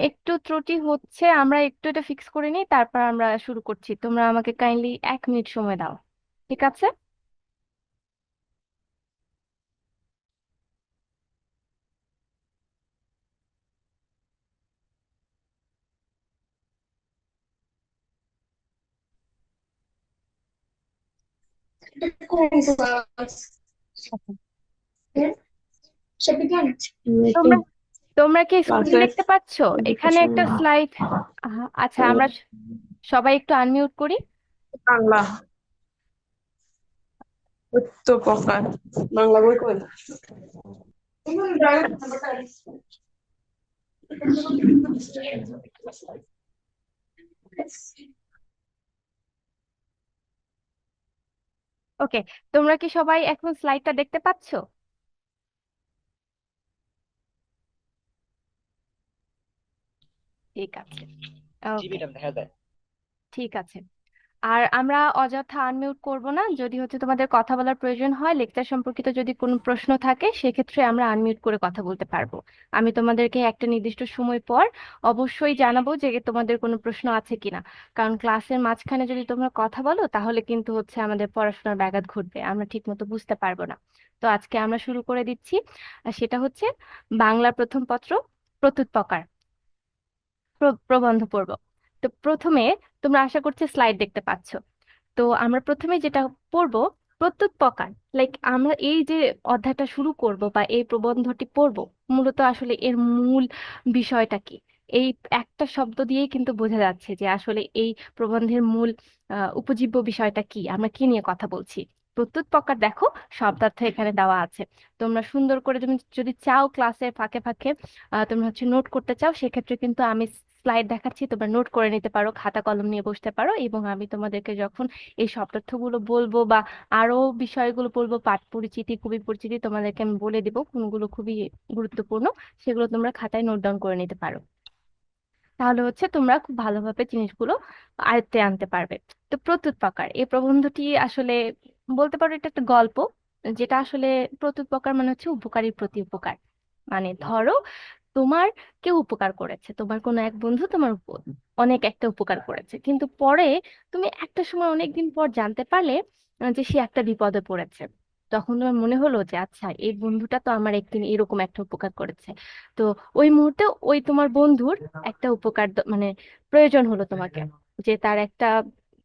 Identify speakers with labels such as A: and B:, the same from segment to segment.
A: একটু ত্রুটি হচ্ছে, আমরা একটু এটা ফিক্স করে নিই, তারপর আমরা শুরু করছি। তোমরা আমাকে কাইন্ডলি 1 মিনিট সময় দাও। ঠিক আছে? তোমরা তোমরা কি স্ক্রিন
B: ক্লাসের
A: দেখতে পাচ্ছো? এখানে একটা স্লাইড। আচ্ছা, আমরা সবাই একটু আনমিউট করি।
B: বাংলা তো প্রকার বাংলা বই কই?
A: ওকে, তোমরা কি সবাই এখন স্লাইডটা দেখতে পাচ্ছো? ঠিক আছে। ওকে, ঠিক আছে। আর আমরা অযথা আনমিউট করব না। যদি হচ্ছে তোমাদের কথা বলার প্রয়োজন হয়, লেকচার সম্পর্কিত যদি কোনো প্রশ্ন থাকে, সেক্ষেত্রে আমরা আনমিউট করে কথা বলতে পারবো। আমি তোমাদেরকে একটা নির্দিষ্ট সময় পর অবশ্যই জানাবো যে তোমাদের কোনো প্রশ্ন আছে কিনা। কারণ ক্লাসের মাঝখানে যদি তোমরা কথা বলো, তাহলে কিন্তু হচ্ছে আমাদের পড়াশোনার ব্যাঘাত ঘটবে, আমরা ঠিক মতো বুঝতে পারবো না। তো আজকে আমরা শুরু করে দিচ্ছি। আর সেটা হচ্ছে বাংলা প্রথম পত্র, প্রত্যুৎপকার, প্রবন্ধ পড়ব। তো প্রথমে তোমরা আশা করছি স্লাইড দেখতে পাচ্ছ। তো আমরা প্রথমে যেটা পড়বো, প্রত্যুৎপকার। লাইক আমরা এই যে অধ্যায়টা শুরু করব বা এই প্রবন্ধটি পড়ব, মূলত আসলে এর মূল বিষয়টা কি, এই একটা শব্দ দিয়েই কিন্তু বোঝা যাচ্ছে যে আসলে এই প্রবন্ধের মূল উপজীব্য বিষয়টা কি, আমরা কি নিয়ে কথা বলছি। প্রত্যুৎপকার দেখো, শব্দার্থ এখানে দেওয়া আছে। তোমরা সুন্দর করে তুমি যদি চাও ক্লাসের ফাঁকে ফাঁকে তোমরা হচ্ছে নোট করতে চাও, সেক্ষেত্রে কিন্তু আমি স্লাইড দেখাচ্ছি, তোমরা নোট করে নিতে পারো, খাতা কলম নিয়ে বসতে পারো, এবং আমি তোমাদেরকে যখন এই শব্দার্থগুলো বলবো বা আরো বিষয়গুলো বলবো, পাঠ পরিচিতি, কবি পরিচিতি, তোমাদেরকে আমি বলে দিব কোনগুলো খুবই গুরুত্বপূর্ণ, সেগুলো তোমরা খাতায় নোট ডাউন করে নিতে পারো। তাহলে হচ্ছে তোমরা খুব ভালোভাবে জিনিসগুলো আয়ত্তে আনতে পারবে। তো প্রত্যুৎপকার এই প্রবন্ধটি আসলে বলতে পারো এটা একটা গল্প, যেটা আসলে প্রত্যুৎপকার মানে হচ্ছে উপকারীর প্রতি উপকার। মানে ধরো, তোমার কেউ উপকার করেছে, তোমার কোনো এক বন্ধু তোমার অনেক একটা উপকার করেছে, কিন্তু পরে তুমি একটা সময় অনেকদিন পর জানতে পারলে যে সে একটা বিপদে পড়েছে। তখন তোমার মনে হলো যে আচ্ছা, এই বন্ধুটা তো আমার একদিন এরকম একটা উপকার করেছে। তো ওই মুহূর্তে ওই তোমার বন্ধুর একটা উপকার মানে প্রয়োজন হলো তোমাকে, যে তার একটা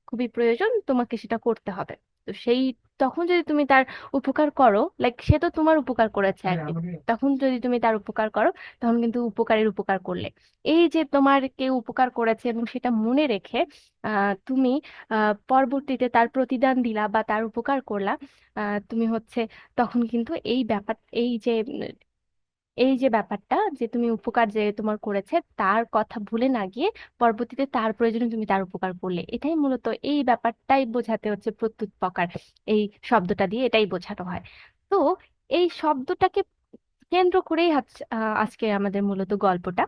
A: খুবই প্রয়োজন, তোমাকে সেটা করতে হবে। তো সেই তখন যদি তুমি তার উপকার করো, লাইক সে তো তোমার উপকার করেছে একদিন, তখন যদি তুমি তার উপকার করো, তখন কিন্তু উপকারের উপকার করলে। এই যে তোমার কেউ উপকার করেছে এবং সেটা মনে রেখে তুমি পরবর্তীতে তার প্রতিদান দিলা বা তার উপকার করলা, তুমি হচ্ছে তখন কিন্তু এই ব্যাপার, এই যে ব্যাপারটা, যে তুমি উপকার যে তোমার করেছে তার কথা ভুলে না গিয়ে পরবর্তীতে তার প্রয়োজনে তুমি তার উপকার করলে, এটাই মূলত এই ব্যাপারটাই বোঝাতে হচ্ছে প্রত্যুৎপকার। এই শব্দটা দিয়ে এটাই বোঝানো হয়। তো এই শব্দটাকে কেন্দ্র করেই আজকে আমাদের মূলত গল্পটা।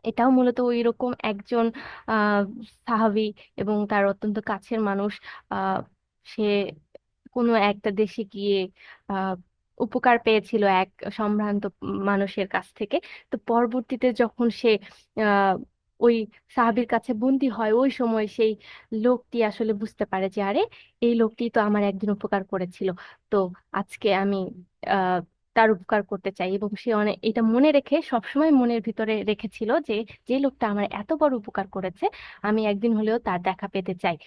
A: এটাও মূলত ওই রকম একজন আহ সাহাবী এবং তার অত্যন্ত কাছের মানুষ। সে কোনো একটা দেশে গিয়ে আহ উপকার পেয়েছিল এক সম্ভ্রান্ত মানুষের কাছ থেকে। তো পরবর্তীতে যখন সে আহ ওই সাহাবীর কাছে বন্দী হয়, ওই সময় সেই লোকটি আসলে বুঝতে পারে যে আরে, এই লোকটি তো আমার একদিন উপকার করেছিল। তো আজকে আমি আহ তার উপকার করতে চাই, এবং সে অনেক এটা মনে রেখে সবসময় মনের ভিতরে রেখেছিল যে যে লোকটা আমার এত বড় উপকার করেছে, আমি একদিন হলেও তার দেখা পেতে চাই।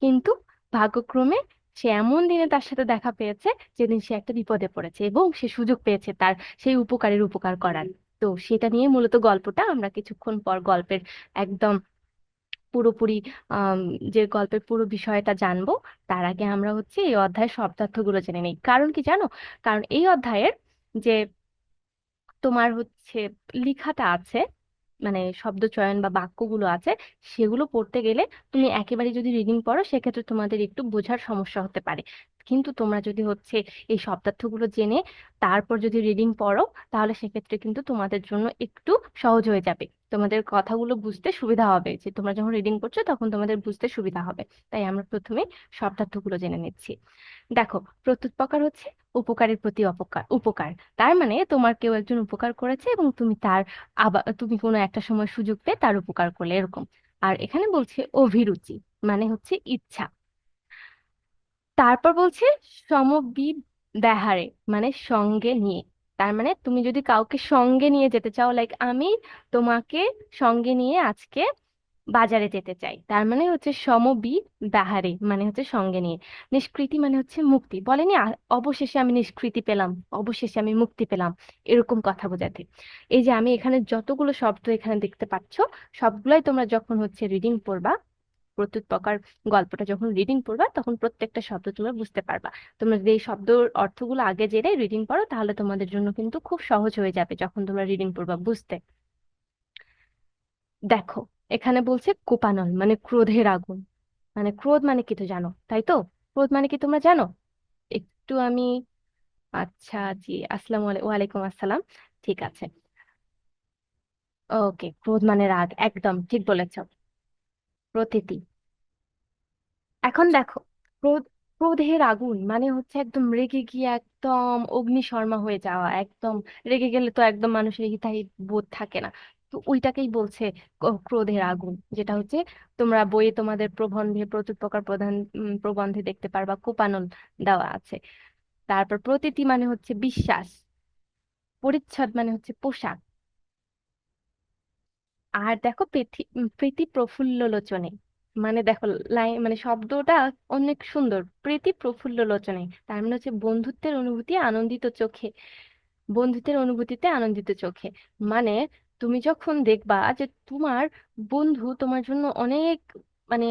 A: কিন্তু ভাগ্যক্রমে সে এমন দিনে তার সাথে দেখা পেয়েছে যেদিন সে একটা বিপদে পড়েছে, এবং সে সুযোগ পেয়েছে তার সেই উপকারের উপকার করার। তো সেটা নিয়ে মূলত গল্পটা, আমরা কিছুক্ষণ পর গল্পের একদম পুরোপুরি আম, যে গল্পের পুরো বিষয়টা জানবো, তার আগে আমরা হচ্ছে এই অধ্যায়ের শব্দার্থগুলো জেনে নিই। কারণ কি জানো? কারণ এই অধ্যায়ের যে তোমার হচ্ছে লেখাটা আছে, মানে শব্দ চয়ন বা বাক্যগুলো আছে, সেগুলো পড়তে গেলে তুমি একেবারে যদি রিডিং পড়ো, সেক্ষেত্রে তোমাদের একটু বোঝার সমস্যা হতে পারে। কিন্তু তোমরা যদি হচ্ছে এই শব্দার্থগুলো জেনে তারপর যদি রিডিং পড়ো, তাহলে সেক্ষেত্রে কিন্তু তোমাদের জন্য একটু সহজ হয়ে যাবে, তোমাদের কথাগুলো বুঝতে সুবিধা হবে, যে তোমরা যখন রিডিং করছো তখন তোমাদের বুঝতে সুবিধা হবে। তাই আমরা প্রথমে শব্দার্থগুলো জেনে নিচ্ছি। দেখো, প্রত্যুৎপকার হচ্ছে উপকারের প্রতি অপকার উপকার, তার মানে তোমার কেউ একজন উপকার করেছে এবং তুমি তার আবার তুমি কোনো একটা সময় সুযোগ পেয়ে তার উপকার করলে, এরকম। আর এখানে বলছে অভিরুচি, মানে হচ্ছে ইচ্ছা। তারপর বলছে সমবিব্যাহারে, মানে সঙ্গে নিয়ে। তার মানে তুমি যদি কাউকে সঙ্গে নিয়ে যেতে চাও, লাইক আমি তোমাকে সঙ্গে নিয়ে আজকে বাজারে যেতে চাই, তার মানে হচ্ছে সমবিব্যাহারে, মানে হচ্ছে সঙ্গে নিয়ে। নিষ্কৃতি মানে হচ্ছে মুক্তি, বলেনি অবশেষে আমি নিষ্কৃতি পেলাম, অবশেষে আমি মুক্তি পেলাম, এরকম কথা বোঝাতে। এই যে আমি এখানে যতগুলো শব্দ এখানে দেখতে পাচ্ছ, সবগুলাই তোমরা যখন হচ্ছে রিডিং পড়বা, প্রত্যুত প্রকার গল্পটা যখন রিডিং পড়বা, তখন প্রত্যেকটা শব্দ তোমরা বুঝতে পারবা। তোমরা যদি এই শব্দের অর্থগুলো আগে জেনে রিডিং পড়ো, তাহলে তোমাদের জন্য কিন্তু খুব সহজ হয়ে যাবে যখন তোমরা রিডিং পড়বা বুঝতে। দেখো, এখানে বলছে কোপানল, মানে ক্রোধের আগুন। মানে ক্রোধ মানে কি তো জানো, তাই তো? ক্রোধ মানে কি তোমরা জানো? একটু আমি, আচ্ছা জি, ওয়ালাইকুম আসসালাম। ঠিক আছে, ওকে, ক্রোধ মানে রাগ, একদম ঠিক বলেছো। প্রতীতি। এখন দেখো, ক্রোধ, ক্রোধের আগুন মানে হচ্ছে একদম রেগে গিয়ে একদম অগ্নিশর্মা হয়ে যাওয়া, একদম রেগে গেলে তো একদম মানুষের হিতাহিত বোধ থাকে না। তো ওইটাকেই বলছে ক্রোধের আগুন, যেটা হচ্ছে তোমরা বইয়ে তোমাদের প্রবন্ধে, প্রচুর প্রকার প্রবন্ধে দেখতে পারবা, কোপানল দেওয়া আছে। তারপর প্রতীতি মানে হচ্ছে বিশ্বাস, পরিচ্ছদ মানে হচ্ছে পোশাক। আর দেখো প্রীতি প্রফুল্ল লোচনে, মানে দেখো মানে শব্দটা অনেক সুন্দর, প্রীতি প্রফুল্ল লোচনে, তার মানে হচ্ছে বন্ধুত্বের অনুভূতি আনন্দিত চোখে, বন্ধুত্বের অনুভূতিতে আনন্দিত চোখে। মানে তুমি যখন দেখবা যে তোমার বন্ধু তোমার জন্য অনেক, মানে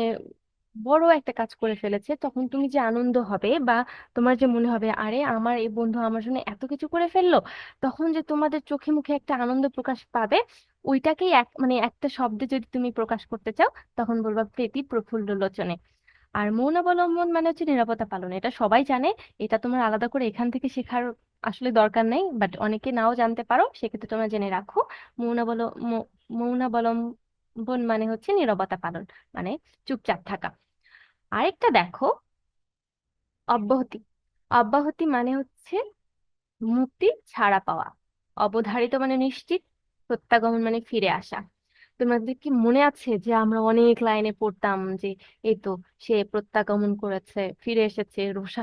A: বড় একটা কাজ করে ফেলেছে, তখন তুমি যে আনন্দ হবে, বা তোমার যে মনে হবে আরে আমার এই বন্ধু আমার জন্য এত কিছু করে ফেললো, তখন যে তোমাদের চোখে মুখে একটা আনন্দ প্রকাশ পাবে, ওইটাকেই মানে একটা শব্দে যদি তুমি প্রকাশ করতে চাও, তখন বলবা প্রীতি প্রফুল্ল লোচনে। আর মৌন অবলম্বন মানে হচ্ছে নিরাপত্তা পালন, এটা সবাই জানে, এটা তোমার আলাদা করে এখান থেকে শেখার আসলে দরকার নেই, বাট অনেকে নাও জানতে পারো, সেক্ষেত্রে তোমরা জেনে রাখো। মৌন মৌনাবলম্বন মানে হচ্ছে নীরবতা পালন, মানে চুপচাপ থাকা। আরেকটা দেখো, অব্যাহতি। অব্যাহতি মানে হচ্ছে মুক্তি, ছাড়া পাওয়া। অবধারিত মানে নিশ্চিত, প্রত্যাগমন মানে ফিরে আসা। তোমাদের কি মনে আছে যে আমরা অনেক লাইনে পড়তাম যে এই তো সে প্রত্যাগমন করেছে, ফিরে এসেছে, রোষা।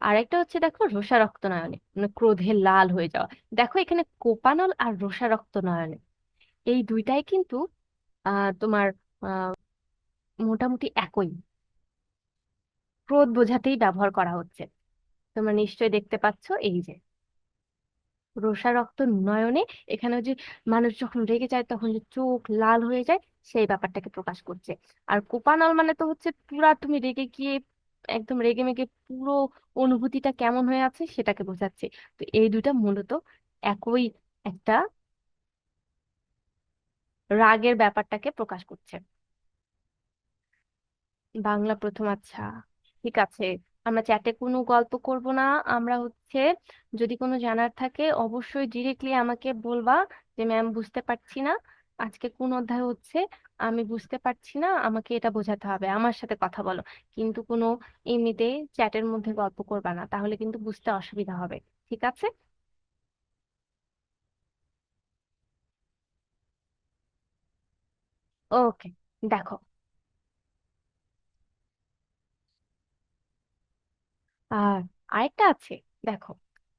A: আরেকটা হচ্ছে দেখো রোষারক্ত নয়নে, মানে ক্রোধে লাল হয়ে যাওয়া। দেখো এখানে কোপানল আর রোষারক্ত নয়নে, এই দুইটাই কিন্তু তোমার আহ মোটামুটি একই, ক্রোধ বোঝাতেই ব্যবহার করা হচ্ছে। তোমরা নিশ্চয়ই দেখতে পাচ্ছ, এই যে রোষারক্ত নয়নে, এখানে যে মানুষ যখন রেগে যায় তখন যে চোখ লাল হয়ে যায়, সেই ব্যাপারটাকে প্রকাশ করছে। আর কোপানল মানে তো হচ্ছে পুরা তুমি রেগে গিয়ে একদম রেগে মেগে পুরো অনুভূতিটা কেমন হয়ে আছে সেটাকে বোঝাচ্ছে। তো এই দুইটা মূলত একই একটা রাগের ব্যাপারটাকে প্রকাশ করছে। বাংলা প্রথম, আচ্ছা ঠিক আছে। আমরা চ্যাটে কোনো গল্প করব না, আমরা হচ্ছে যদি কোনো জানার থাকে অবশ্যই ডিরেক্টলি আমাকে বলবা যে ম্যাম বুঝতে পারছি না, আজকে কোন অধ্যায় হচ্ছে, আমি বুঝতে পারছি না, আমাকে এটা বোঝাতে হবে, আমার সাথে কথা বলো। কিন্তু কোনো এমনিতে চ্যাটের মধ্যে গল্প করবা না, তাহলে কিন্তু বুঝতে অসুবিধা হবে। ঠিক আছে? ওকে, দেখো, আর আরেকটা আছে, দেখো,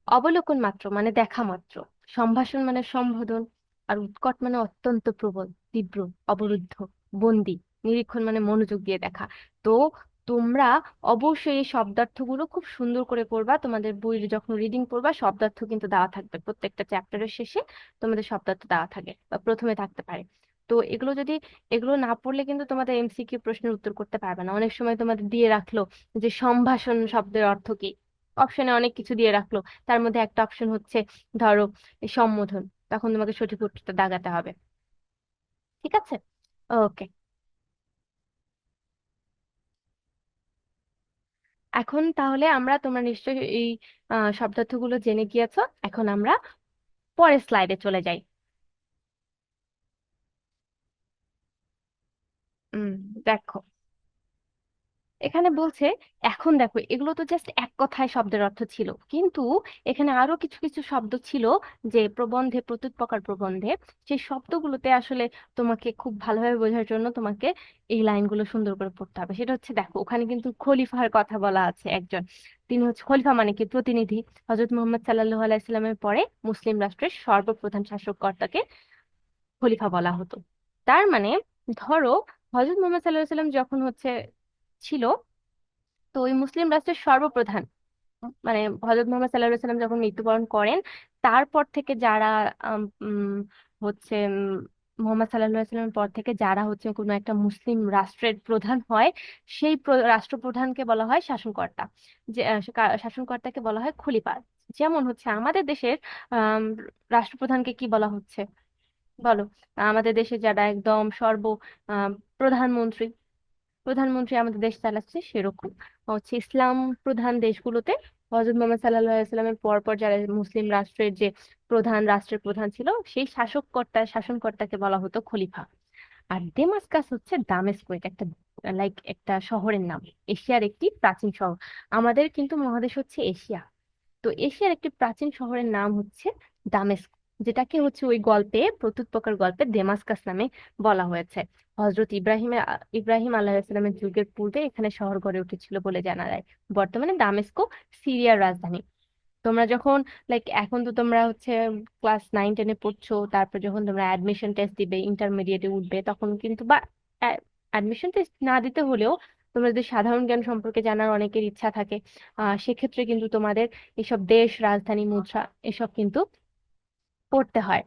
A: অবলোকন মাত্র মানে দেখা মাত্র, সম্ভাষণ মানে সম্বোধন, আর উৎকট মানে অত্যন্ত প্রবল, তীব্র, অবরুদ্ধ, বন্দি, নিরীক্ষণ মানে মনোযোগ দিয়ে দেখা। তো তোমরা অবশ্যই এই শব্দার্থগুলো খুব সুন্দর করে পড়বা, তোমাদের বই যখন রিডিং পড়বা শব্দার্থ কিন্তু দেওয়া থাকবে প্রত্যেকটা চ্যাপ্টারের শেষে, তোমাদের শব্দার্থ দেওয়া থাকে বা প্রথমে থাকতে পারে। তো এগুলো যদি, এগুলো না পড়লে কিন্তু তোমাদের এমসিকিউ প্রশ্নের উত্তর করতে পারবে না। অনেক সময় তোমাদের দিয়ে রাখলো যে সম্ভাষণ শব্দের অর্থ কি, অপশনে অনেক কিছু দিয়ে রাখলো, তার মধ্যে একটা অপশন হচ্ছে ধরো এই সম্বোধন, তখন তোমাকে সঠিক উত্তরটা দাগাতে হবে। ঠিক আছে? ওকে, এখন তাহলে আমরা, তোমরা নিশ্চয়ই এই শব্দার্থগুলো জেনে গিয়েছো, এখন আমরা পরের স্লাইডে চলে যাই। উম দেখো, এখানে বলছে, এখন দেখো এগুলো তো জাস্ট এক কথায় শব্দের অর্থ ছিল, কিন্তু এখানে আরো কিছু কিছু শব্দ ছিল যে প্রবন্ধে, প্রত্যুৎপকার প্রবন্ধে, সেই শব্দগুলোতে আসলে তোমাকে খুব ভালোভাবে বোঝার জন্য তোমাকে এই লাইনগুলো সুন্দর করে পড়তে হবে। সেটা হচ্ছে, দেখো ওখানে কিন্তু খলিফার কথা বলা আছে একজন। তিনি হচ্ছে খলিফা, মানে কি প্রতিনিধি। হজরত মুহাম্মদ সাল্লাল্লাহু আলাইহি সাল্লামের পরে মুসলিম রাষ্ট্রের সর্বপ্রধান শাসককর্তাকে খলিফা বলা হতো। তার মানে ধরো হজরত মুহাম্মদ সাল্লাল্লাহু আলাইহি সাল্লাম যখন হচ্ছে ছিল, তো ওই মুসলিম রাষ্ট্রের সর্বপ্রধান, মানে হজরত মোহাম্মদ সাল্লাহ সাল্লাম যখন মৃত্যুবরণ করেন, তারপর থেকে যারা হচ্ছে মোহাম্মদ সাল্লাহ সাল্লামের পর থেকে যারা হচ্ছে কোনো একটা মুসলিম রাষ্ট্রের প্রধান হয়, সেই রাষ্ট্রপ্রধানকে বলা হয় শাসনকর্তা। যে শাসনকর্তাকে বলা হয় খলিফা। যেমন হচ্ছে আমাদের দেশের আহ রাষ্ট্রপ্রধানকে কি বলা হচ্ছে বলো? আমাদের দেশে যারা একদম আহ, প্রধানমন্ত্রী, প্রধানমন্ত্রী আমাদের দেশ চালাচ্ছে, সেরকম হচ্ছে ইসলাম প্রধান দেশগুলোতে হজরত মোহাম্মদ সাল্লাহ সাল্লামের পর পর যারা মুসলিম রাষ্ট্রের যে রাষ্ট্রের প্রধান ছিল, সেই শাসনকর্তাকে বলা হতো খলিফা। আর ডেমাস্কাস হচ্ছে দামেস্কো, এটা একটা একটা শহরের নাম, এশিয়ার একটি প্রাচীন শহর। আমাদের কিন্তু মহাদেশ হচ্ছে এশিয়া। তো এশিয়ার একটি প্রাচীন শহরের নাম হচ্ছে দামেস্ক, যেটাকে হচ্ছে ওই গল্পে, প্রত্যুৎপকার গল্পে ডেমাস্কাস নামে বলা হয়েছে। হজরত ইব্রাহিম আলাইহিসসালামের যুগের পূর্বে এখানে শহর গড়ে উঠেছিল বলে জানা যায়। বর্তমানে দামেস্কো সিরিয়ার রাজধানী। তোমরা যখন এখন তো তোমরা হচ্ছে ক্লাস 9 10-এ পড়ছো, তারপর যখন তোমরা অ্যাডমিশন টেস্ট দিবে, ইন্টারমিডিয়েটে উঠবে, তখন কিন্তু বা অ্যাডমিশন টেস্ট না দিতে হলেও তোমরা যদি সাধারণ জ্ঞান সম্পর্কে জানার অনেকের ইচ্ছা থাকে, সেক্ষেত্রে কিন্তু তোমাদের এসব দেশ, রাজধানী, মুদ্রা এসব কিন্তু পড়তে হয়।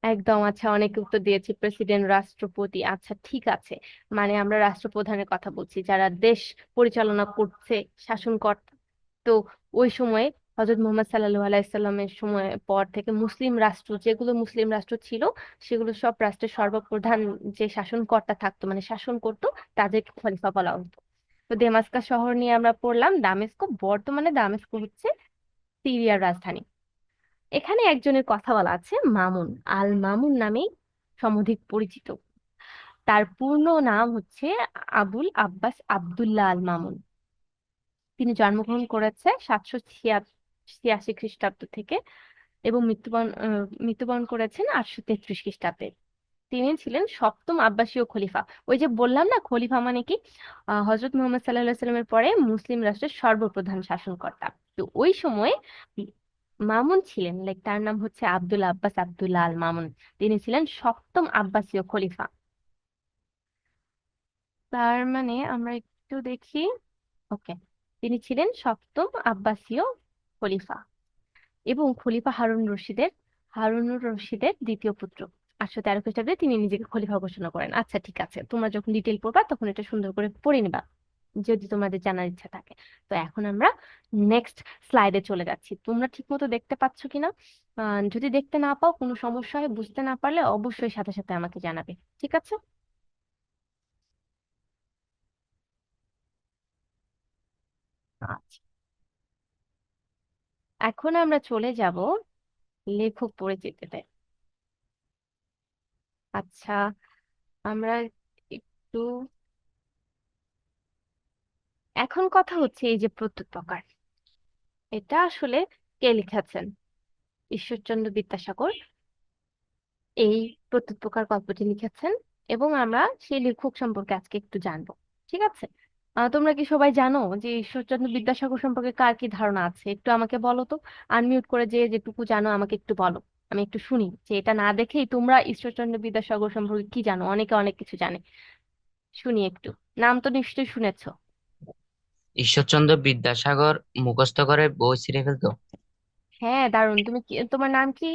A: একদম। আচ্ছা, অনেকে উত্তর দিয়েছি প্রেসিডেন্ট, রাষ্ট্রপতি। আচ্ছা ঠিক আছে, মানে আমরা রাষ্ট্রপ্রধানের কথা বলছি, যারা দেশ পরিচালনা করছে, শাসনকর্তা। তো ওই সময়ে হজরত মুহাম্মদ সাল্লাল্লাহু আলাইহি সাল্লামের সময় পর থেকে মুসলিম রাষ্ট্র, যেগুলো মুসলিম রাষ্ট্র ছিল, সেগুলো সব রাষ্ট্রের সর্বপ্রধান যে শাসনকর্তা থাকতো, মানে শাসন করতো, তাদেরকে খলিফা বলা হতো। তো দামেস্কাস শহর নিয়ে আমরা পড়লাম। দামেস্কো, বর্তমানে দামেস্কো হচ্ছে সিরিয়ার রাজধানী। এখানে একজনের কথা বলা আছে, মামুন, আল মামুন নামেই সমধিক পরিচিত। তার পূর্ণ নাম হচ্ছে আবুল আব্বাস আব্দুল্লাহ আল মামুন। তিনি জন্মগ্রহণ করেছে 786 খ্রিস্টাব্দ থেকে, এবং মৃত্যুবরণ করেছেন 833 খ্রিস্টাব্দে। তিনি ছিলেন সপ্তম আব্বাসীয় খলিফা। ওই যে বললাম না, খলিফা মানে কি, হজরত মুহাম্মদ সাল্লাহ সাল্লামের পরে মুসলিম রাষ্ট্রের সর্বপ্রধান শাসনকর্তা। তো ওই সময় মামুন ছিলেন, তার নাম হচ্ছে আব্দুল আব্বাস আব্দুল্লাহ আল মামুন। তিনি ছিলেন সপ্তম আব্বাসীয় খলিফা। তার মানে আমরা একটু দেখি। ওকে, তিনি ছিলেন সপ্তম আব্বাসীয় খলিফা, এবং খলিফা হারুনুর রশিদের দ্বিতীয় পুত্র। 813 খ্রিস্টাব্দে তিনি নিজেকে খলিফা ঘোষণা করেন। আচ্ছা ঠিক আছে, তোমরা যখন ডিটেল পড়বা তখন এটা সুন্দর করে পড়ে নিবা, যদি তোমাদের জানার ইচ্ছা থাকে। তো এখন আমরা নেক্সট স্লাইডে চলে যাচ্ছি। তোমরা ঠিক মতো দেখতে পাচ্ছ কিনা? যদি দেখতে না পাও, কোনো সমস্যা হয়, বুঝতে না পারলে অবশ্যই সাথে সাথে আমাকে জানাবে। ঠিক আছে? আচ্ছা, এখন আমরা চলে যাব লেখক পরিচিতিতে। আচ্ছা, আমরা একটু, এখন কথা হচ্ছে এই যে প্রত্যুত্তরকার, এটা আসলে কে লিখেছেন? ঈশ্বরচন্দ্র বিদ্যাসাগর এই প্রত্যুত্তরকার গল্পটি লিখেছেন, এবং আমরা সেই লেখক সম্পর্কে আজকে একটু জানবো। ঠিক আছে? তোমরা কি সবাই জানো যে ঈশ্বরচন্দ্র বিদ্যাসাগর সম্পর্কে কার কি ধারণা আছে? একটু আমাকে বলো তো। আনমিউট করে যে যেটুকু জানো আমাকে একটু বলো, আমি একটু শুনি যে এটা না দেখেই তোমরা ঈশ্বরচন্দ্র বিদ্যাসাগর সম্পর্কে কি জানো। অনেকে অনেক কিছু জানে, শুনি একটু। নাম তো নিশ্চয়ই শুনেছো।
C: ঈশ্বরচন্দ্র বিদ্যাসাগর মুখস্থ করে বই ছিঁড়ে ফেলতো।
A: হ্যাঁ, দারুণ। তুমি কি, তোমার নাম কি?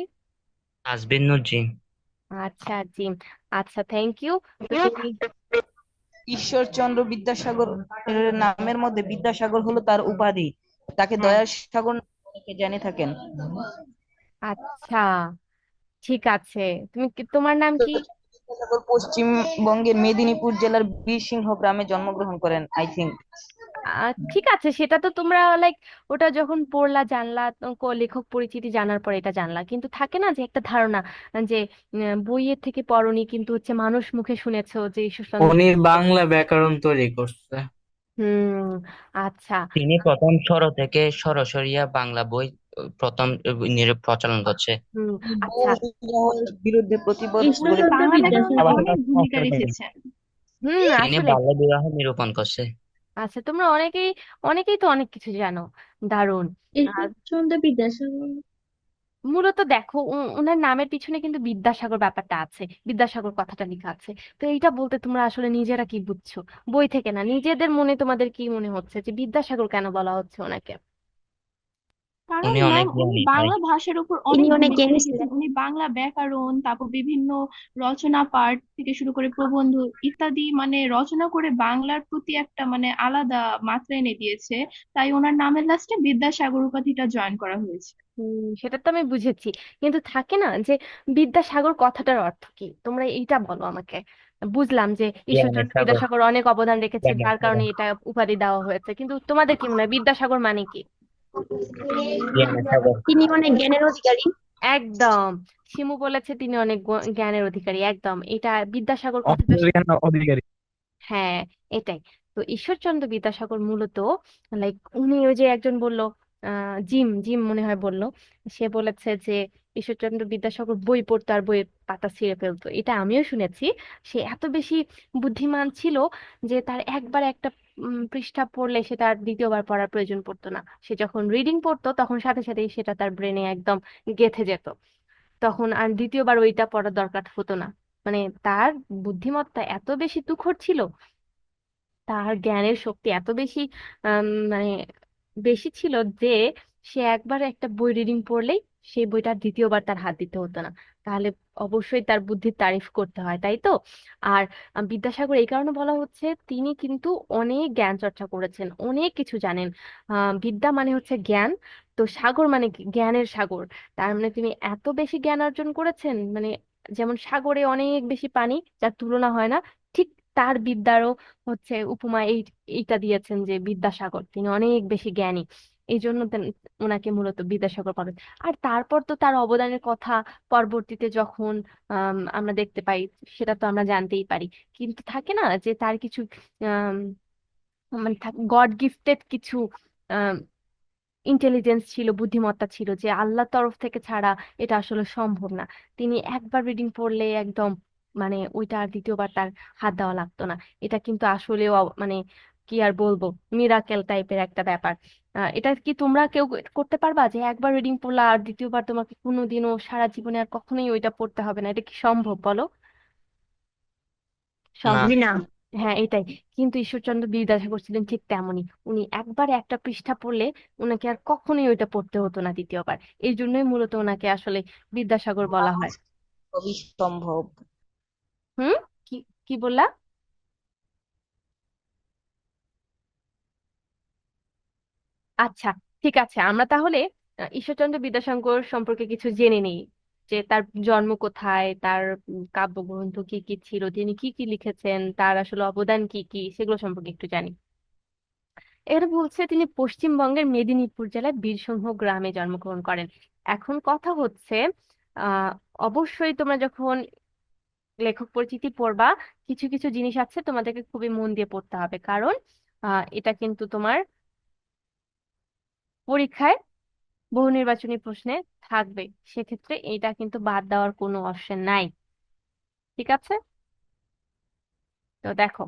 C: তাসবিন নুরজি।
A: আচ্ছা, জিম। আচ্ছা, থ্যাংক ইউ। তো তুমি,
D: ঈশ্বরচন্দ্র বিদ্যাসাগর এর নামের মধ্যে বিদ্যাসাগর হলো তার উপাধি। তাকে
A: হ্যাঁ,
D: দয়ার সাগর নামে অনেকে জেনে থাকেন।
A: আচ্ছা ঠিক আছে। তোমার নাম কি?
D: বিদ্যাসাগর পশ্চিমবঙ্গের মেদিনীপুর জেলার বীরসিংহ গ্রামে জন্মগ্রহণ করেন, আই থিংক।
A: ঠিক আছে, সেটা তো তোমরা ওটা যখন পড়লা জানলা, তো লেখক পরিচিতি জানার পর এটা জানলা, কিন্তু থাকে না যে একটা ধারণা, যে বইয়ের থেকে পড়োনি, কিন্তু হচ্ছে মানুষ মুখে শুনেছো যে ঈশ্বরচন্দ্র।
E: উনি বাংলা ব্যাকরণ তৈরি করছে।
A: হুম। আচ্ছা।
C: তিনি প্রথম থেকে সরাসরিয়া বাংলা বই প্রথম প্রচলন করছে।
A: হুম। আচ্ছা।
D: বহু বিবাহের বিরুদ্ধে প্রতিবাদ
E: ঈশ্বরচন্দ্র
D: গড়ে
A: বাংলাদেশ
E: বিদ্যাসাগর
F: আবার সেটা
E: অনেক ভূমিকা
F: সংস্কার করেন।
E: রেখেছেন।
C: তিনি
A: আসলে।
C: বাল্য বিবাহ নিরূপণ করছে।
A: আচ্ছা, তোমরা অনেকেই অনেকেই তো অনেক কিছু জানো। দারুণ। আর
E: ঈশ্বরচন্দ্র বিদ্যাসাগর
A: মূলত দেখো, ওনার নামের পিছনে কিন্তু বিদ্যাসাগর ব্যাপারটা আছে, বিদ্যাসাগর কথাটা লেখা আছে। তো এইটা বলতে তোমরা আসলে নিজেরা কি বুঝছো? বই থেকে না, নিজেদের মনে তোমাদের কি মনে হচ্ছে যে বিদ্যাসাগর কেন বলা হচ্ছে ওনাকে?
E: কারণ
C: উনি অনেক
E: ম্যাম উনি
C: জ্ঞানী তাই।
E: বাংলা ভাষার উপর
B: ইনি
E: অনেক
B: অনেক
E: ভূমিকা
B: জ্ঞানী
E: রেখেছেন।
B: ছিলেন।
E: উনি বাংলা ব্যাকরণ, তারপর বিভিন্ন রচনা পাঠ থেকে শুরু করে প্রবন্ধ ইত্যাদি মানে রচনা করে বাংলার প্রতি একটা মানে আলাদা মাত্রা এনে দিয়েছে। তাই ওনার নামের লাস্টে বিদ্যাসাগর উপাধিটা জয়েন করা হয়েছে।
A: সেটা তো আমি বুঝেছি, কিন্তু থাকে না যে বিদ্যাসাগর কথাটার অর্থ কি? তোমরা এইটা বলো আমাকে। বুঝলাম যে
C: জ্ঞানের
A: ঈশ্বরচন্দ্র
C: সাগর।
A: বিদ্যাসাগর অনেক অবদান রেখেছে,
C: জ্ঞানের
A: যার কারণে
C: সাগর।
A: এটা উপাধি দেওয়া হয়েছে, কিন্তু তোমাদের কি মনে হয় বিদ্যাসাগর মানে কি?
C: জ্ঞানের সাগর।
B: তিনি অনেক জ্ঞানের অধিকারী।
A: একদম। শিমু বলেছে তিনি অনেক জ্ঞানের অধিকারী, একদম এটা বিদ্যাসাগর কথাটা।
F: অস্ট্রেলিয়ান অধিকারী।
A: হ্যাঁ, এটাই। তো ঈশ্বরচন্দ্র বিদ্যাসাগর মূলত লাইক উনি ওই যে একজন বলল, জিম জিম মনে হয় বলল, সে বলেছে যে ঈশ্বরচন্দ্র বিদ্যাসাগর বই পড়তো আর বইয়ের পাতা ছিঁড়ে ফেলতো। এটা আমিও শুনেছি। সে এত বেশি বুদ্ধিমান ছিল যে তার একবার একটা পৃষ্ঠা পড়লে সে তার দ্বিতীয়বার পড়ার প্রয়োজন পড়তো না। সে যখন রিডিং পড়তো তখন সাথে সাথেই সেটা তার ব্রেনে একদম গেঁথে যেত। তখন আর দ্বিতীয়বার ওইটা পড়ার দরকার হতো না। মানে তার বুদ্ধিমত্তা এত বেশি তুখর ছিল, তার জ্ঞানের শক্তি এত বেশি মানে বেশি ছিল যে সে একবার একটা বই রিডিং পড়লেই সেই বইটা দ্বিতীয়বার তার হাত দিতে হতো না। তাহলে অবশ্যই তার বুদ্ধির তারিফ করতে হয়, তাই তো? আর বিদ্যাসাগর এই কারণে বলা হচ্ছে তিনি কিন্তু অনেক জ্ঞান চর্চা করেছেন, অনেক কিছু জানেন। বিদ্যা মানে হচ্ছে জ্ঞান। তো সাগর মানে কি? জ্ঞানের সাগর। তার মানে তিনি এত বেশি জ্ঞান অর্জন করেছেন, মানে যেমন সাগরে অনেক বেশি পানি, যার তুলনা হয় না, ঠিক তার বিদ্যারও হচ্ছে উপমা এইটা দিয়েছেন যে বিদ্যাসাগর তিনি অনেক বেশি জ্ঞানী। এই জন্য ওনাকে মূলত বিদ্যাসাগর বলে। আর তারপর তো তার অবদানের কথা পরবর্তীতে যখন আমরা দেখতে পাই, সেটা তো আমরা জানতেই পারি। কিন্তু থাকে না যে তার কিছু আম, মানে গড গিফটেড কিছু ইন্টেলিজেন্স ছিল, বুদ্ধিমত্তা ছিল, যে আল্লাহর তরফ থেকে ছাড়া এটা আসলে সম্ভব না। তিনি একবার রিডিং পড়লে একদম মানে ওইটা আর দ্বিতীয়বার তার হাত দেওয়া লাগতো না। এটা কিন্তু আসলেও মানে কি আর বলবো, মিরাকেল টাইপের একটা ব্যাপার। এটা কি তোমরা কেউ করতে পারবা যে একবার রিডিং পড়লা আর দ্বিতীয়বার তোমাকে কোনোদিনও সারা জীবনে আর কখনোই ওইটা পড়তে হবে না? এটা কি সম্ভব বলো?
C: না।
A: সম্ভব।
B: জি না।
A: হ্যাঁ, এটাই। কিন্তু ঈশ্বরচন্দ্র বিদ্যাসাগর ছিলেন ঠিক তেমনই। উনি একবার একটা পৃষ্ঠা পড়লে ওনাকে আর কখনোই ওইটা পড়তে হতো না দ্বিতীয়বার। এই জন্যই মূলত ওনাকে আসলে বিদ্যাসাগর বলা হয়।
D: সবই সম্ভব।
A: হুম। কি কি বললা? আচ্ছা, ঠিক আছে, আমরা তাহলে ঈশ্বরচন্দ্র বিদ্যাসাগর সম্পর্কে কিছু জেনে নিই। যে তার জন্ম কোথায়, তার কাব্যগ্রন্থ কি কি ছিল, তিনি কি কি লিখেছেন, তার আসলে অবদান কি কি, সেগুলো সম্পর্কে একটু জানি। এখানে বলছে তিনি পশ্চিমবঙ্গের মেদিনীপুর জেলার বীরসিংহ গ্রামে জন্মগ্রহণ করেন। এখন কথা হচ্ছে, আহ অবশ্যই তোমরা যখন লেখক পরিচিতি পড়বা, কিছু কিছু জিনিস আছে তোমাদেরকে খুবই মন দিয়ে পড়তে হবে, কারণ এটা কিন্তু তোমার পরীক্ষায় বহু নির্বাচনী প্রশ্নে থাকবে। সেক্ষেত্রে এটা কিন্তু বাদ দেওয়ার কোনো অপশন নাই। ঠিক আছে? তো দেখো,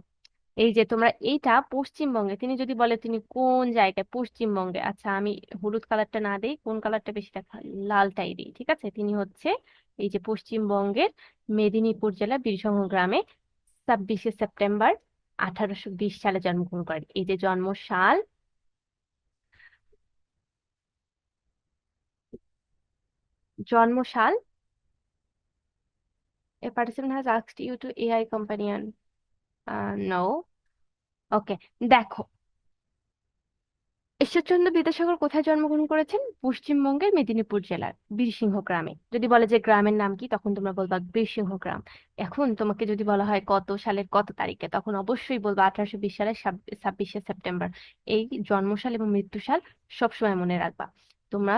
A: এই যে তোমরা এইটা পশ্চিমবঙ্গে, তিনি যদি বলে তিনি কোন জায়গায় পশ্চিমবঙ্গে, আচ্ছা আমি হলুদ কালারটা না দেই, কোন কালারটা বেশি দেখা, লালটাই দিই, ঠিক আছে? তিনি হচ্ছে এই যে পশ্চিমবঙ্গের মেদিনীপুর জেলা বীরসিংহ গ্রামে 26শে সেপ্টেম্বর 1820 সালে জন্মগ্রহণ করেন। এই যে জন্মসাল, জন্মসাল, a participant has asked you to AI companion, no, ওকে। দেখো, ঈশ্বরচন্দ্র বিদ্যাসাগর কোথায় জন্মগ্রহণ করেছেন? পশ্চিমবঙ্গের মেদিনীপুর জেলার বীরসিংহ গ্রামে। যদি বলে যে গ্রামের নাম কি, তখন তোমরা বলবা বীরসিংহ গ্রাম। এখন তোমাকে যদি বলা হয় কত সালের কত তারিখে, তখন অবশ্যই বলবা 1820 সালের 26শে সেপ্টেম্বর। এই জন্মসাল এবং মৃত্যুসাল সবসময় মনে রাখবা তোমরা।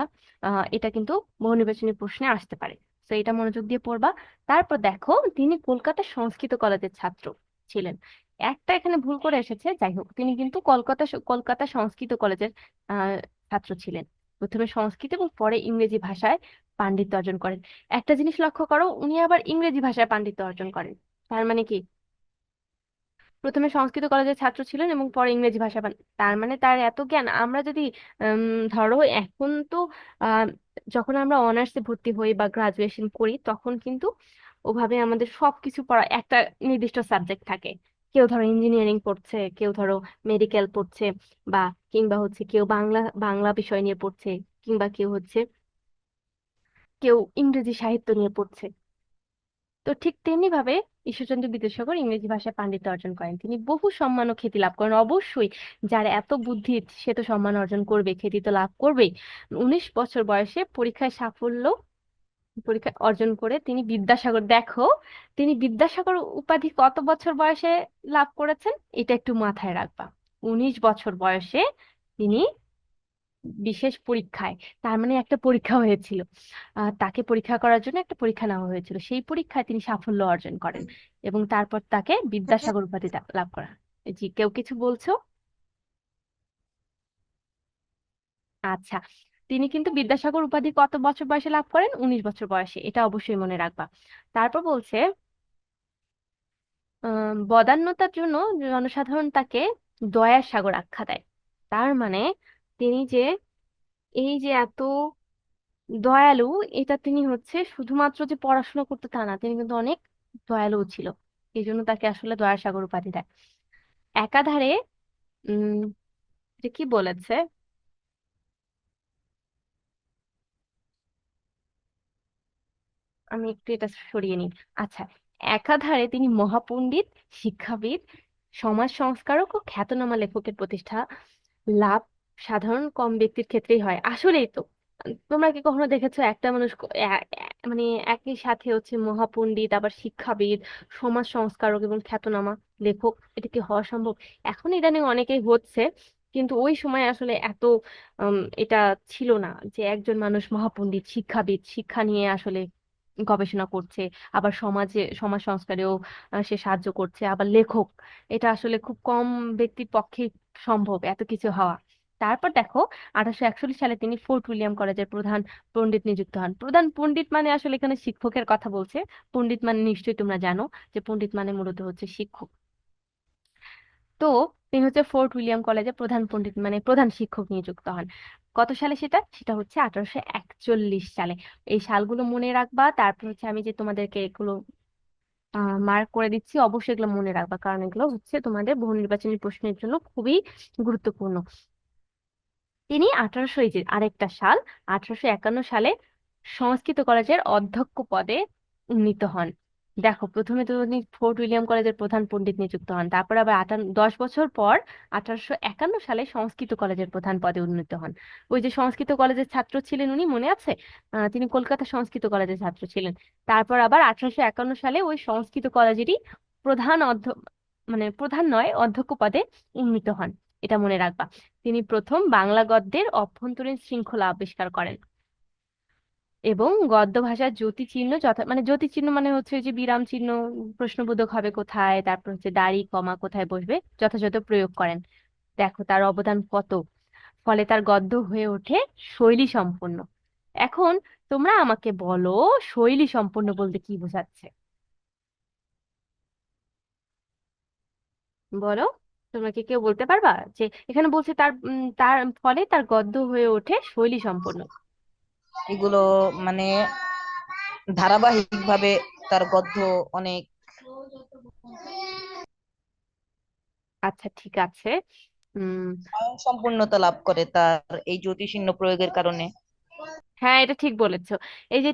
A: এটা কিন্তু বহু নির্বাচনী প্রশ্নে আসতে পারে, তো এটা মনোযোগ দিয়ে পড়বা। তারপর দেখো, তিনি কলকাতা সংস্কৃত কলেজের ছাত্র ছিলেন। একটা এখানে ভুল করে এসেছে, যাই হোক তিনি কিন্তু কলকাতা সংস্কৃত কলেজের ছাত্র ছিলেন। প্রথমে সংস্কৃত এবং পরে ইংরেজি ভাষায় পাণ্ডিত্য অর্জন করেন। একটা জিনিস লক্ষ্য করো, উনি আবার ইংরেজি ভাষায় পাণ্ডিত্য অর্জন করেন। তার মানে কি, প্রথমে সংস্কৃত কলেজের ছাত্র ছিলেন এবং পরে ইংরেজি ভাষা তার মানে তার এত জ্ঞান। আমরা যদি ধরো এখন তো আহ, যখন আমরা অনার্সে ভর্তি হই বা গ্রাজুয়েশন করি তখন কিন্তু ওভাবে আমাদের সবকিছু পড়া একটা নির্দিষ্ট সাবজেক্ট থাকে। কেউ ধরো ইঞ্জিনিয়ারিং পড়ছে, কেউ ধরো মেডিকেল পড়ছে, বা কিংবা হচ্ছে কেউ বাংলা বাংলা বিষয় নিয়ে পড়ছে, কিংবা কেউ ইংরেজি সাহিত্য নিয়ে পড়ছে। তো ঠিক তেমনি ভাবে ঈশ্বরচন্দ্র বিদ্যাসাগর ইংরেজি ভাষায় পাণ্ডিত্য অর্জন করেন। তিনি বহু সম্মান ও খ্যাতি লাভ করেন। অবশ্যই যার এত বুদ্ধি সে তো সম্মান অর্জন করবে, খ্যাতি তো লাভ করবেই। 19 বছর বয়সে পরীক্ষা অর্জন করে তিনি বিদ্যাসাগর, দেখো তিনি বিদ্যাসাগর উপাধি কত বছর বয়সে লাভ করেছেন, এটা একটু মাথায় রাখবা। 19 বছর বয়সে তিনি বিশেষ পরীক্ষায়, তার মানে একটা পরীক্ষা হয়েছিল, তাকে পরীক্ষা করার জন্য একটা পরীক্ষা নেওয়া হয়েছিল, সেই পরীক্ষায় তিনি সাফল্য অর্জন করেন এবং তারপর তাকে বিদ্যাসাগর উপাধি লাভ করা। জি, কেউ কিছু বলছো? আচ্ছা, তিনি কিন্তু বিদ্যাসাগর উপাধি কত বছর বয়সে লাভ করেন? 19 বছর বয়সে, এটা অবশ্যই মনে রাখবা। তারপর বলছে বদান্যতার জন্য জনসাধারণ তাকে দয়ার সাগর আখ্যা দেয়। তার মানে তিনি যে এই যে এত দয়ালু, এটা তিনি হচ্ছে শুধুমাত্র যে পড়াশোনা করতে তা না, তিনি কিন্তু অনেক দয়ালু ছিল। এই জন্য তাকে আসলে দয়ার সাগর উপাধি দেয়। একাধারে উম এটা কি বলেছে, আমি একটু এটা সরিয়ে নিই। আচ্ছা, একাধারে তিনি মহাপণ্ডিত, শিক্ষাবিদ, সমাজ সংস্কারক ও খ্যাতনামা লেখকের প্রতিষ্ঠা লাভ সাধারণ কম ব্যক্তির ক্ষেত্রেই হয়। আসলেই তো, তোমরা কি কখনো দেখেছো একটা মানুষ মানে একই সাথে হচ্ছে মহাপণ্ডিত, আবার শিক্ষাবিদ, সমাজ সংস্কারক এবং খ্যাতনামা লেখক? এটা কি হওয়া সম্ভব? এখন ইদানিং অনেকেই হচ্ছে, কিন্তু ওই সময় আসলে এত এটা ছিল না যে একজন মানুষ মহাপণ্ডিত, শিক্ষাবিদ, শিক্ষা নিয়ে আসলে গবেষণা করছে, আবার সমাজ সংস্কারেও সে সাহায্য করছে, আবার লেখক। এটা আসলে খুব কম ব্যক্তির পক্ষে সম্ভব এত কিছু হওয়া। তারপর দেখো, 1841 সালে তিনি ফোর্ট উইলিয়াম কলেজের প্রধান পণ্ডিত নিযুক্ত হন। প্রধান পণ্ডিত মানে আসলে এখানে শিক্ষকের কথা বলছে। পণ্ডিত মানে নিশ্চয়ই তোমরা জানো যে পণ্ডিত মানে মূলত হচ্ছে শিক্ষক। তো তিনি হচ্ছে ফোর্ট উইলিয়াম কলেজে প্রধান পণ্ডিত মানে প্রধান শিক্ষক নিযুক্ত হন। কত সালে সেটা? সেটা হচ্ছে 1841 সালে। এই সালগুলো মনে রাখবা। তারপর হচ্ছে আমি যে তোমাদেরকে এগুলো মার্ক করে দিচ্ছি, অবশ্যই এগুলো মনে রাখবা, কারণ এগুলো হচ্ছে তোমাদের বহু নির্বাচনী প্রশ্নের জন্য খুবই গুরুত্বপূর্ণ। তিনি এই যে আরেকটা সাল, 1851 সালে সংস্কৃত কলেজের অধ্যক্ষ পদে উন্নীত হন। দেখো, প্রথমে তো উনি ফোর্ট উইলিয়াম কলেজের প্রধান পণ্ডিত নিযুক্ত হন, তারপর আবার 10 বছর পর 1851 সালে সংস্কৃত কলেজের প্রধান পদে উন্নীত হন। ওই যে সংস্কৃত কলেজের ছাত্র ছিলেন উনি, মনে আছে? তিনি কলকাতা সংস্কৃত কলেজের ছাত্র ছিলেন। তারপর আবার 1851 সালে ওই সংস্কৃত কলেজেরই প্রধান মানে প্রধান নয়, অধ্যক্ষ পদে উন্নীত হন। এটা মনে রাখবা। তিনি প্রথম বাংলা গদ্যের অভ্যন্তরীণ শৃঙ্খলা আবিষ্কার করেন এবং গদ্য ভাষার যতি চিহ্ন মানে যতি চিহ্ন মানে হচ্ছে ওই যে বিরাম চিহ্ন, প্রশ্নবোধক হবে কোথায়, তারপর হচ্ছে দাড়ি কমা কোথায় বসবে, যথাযথ প্রয়োগ করেন। দেখো তার অবদান কত! ফলে তার গদ্য হয়ে ওঠে শৈলী সম্পন্ন। এখন তোমরা আমাকে বলো, শৈলী সম্পন্ন বলতে কি বোঝাচ্ছে? বলো, তোমরা কি কেউ বলতে পারবা? যে এখানে বলছে তার ফলে তার গদ্য হয়ে ওঠে শৈলী সম্পন্ন।
D: এগুলো মানে ধারাবাহিকভাবে তার গদ্য অনেক
A: আচ্ছা, ঠিক আছে। উম
D: সম্পূর্ণতা লাভ করে তার এই জ্যোতিষিণ্য প্রয়োগের কারণে।
A: হ্যাঁ, এটা ঠিক বলেছো। এই যে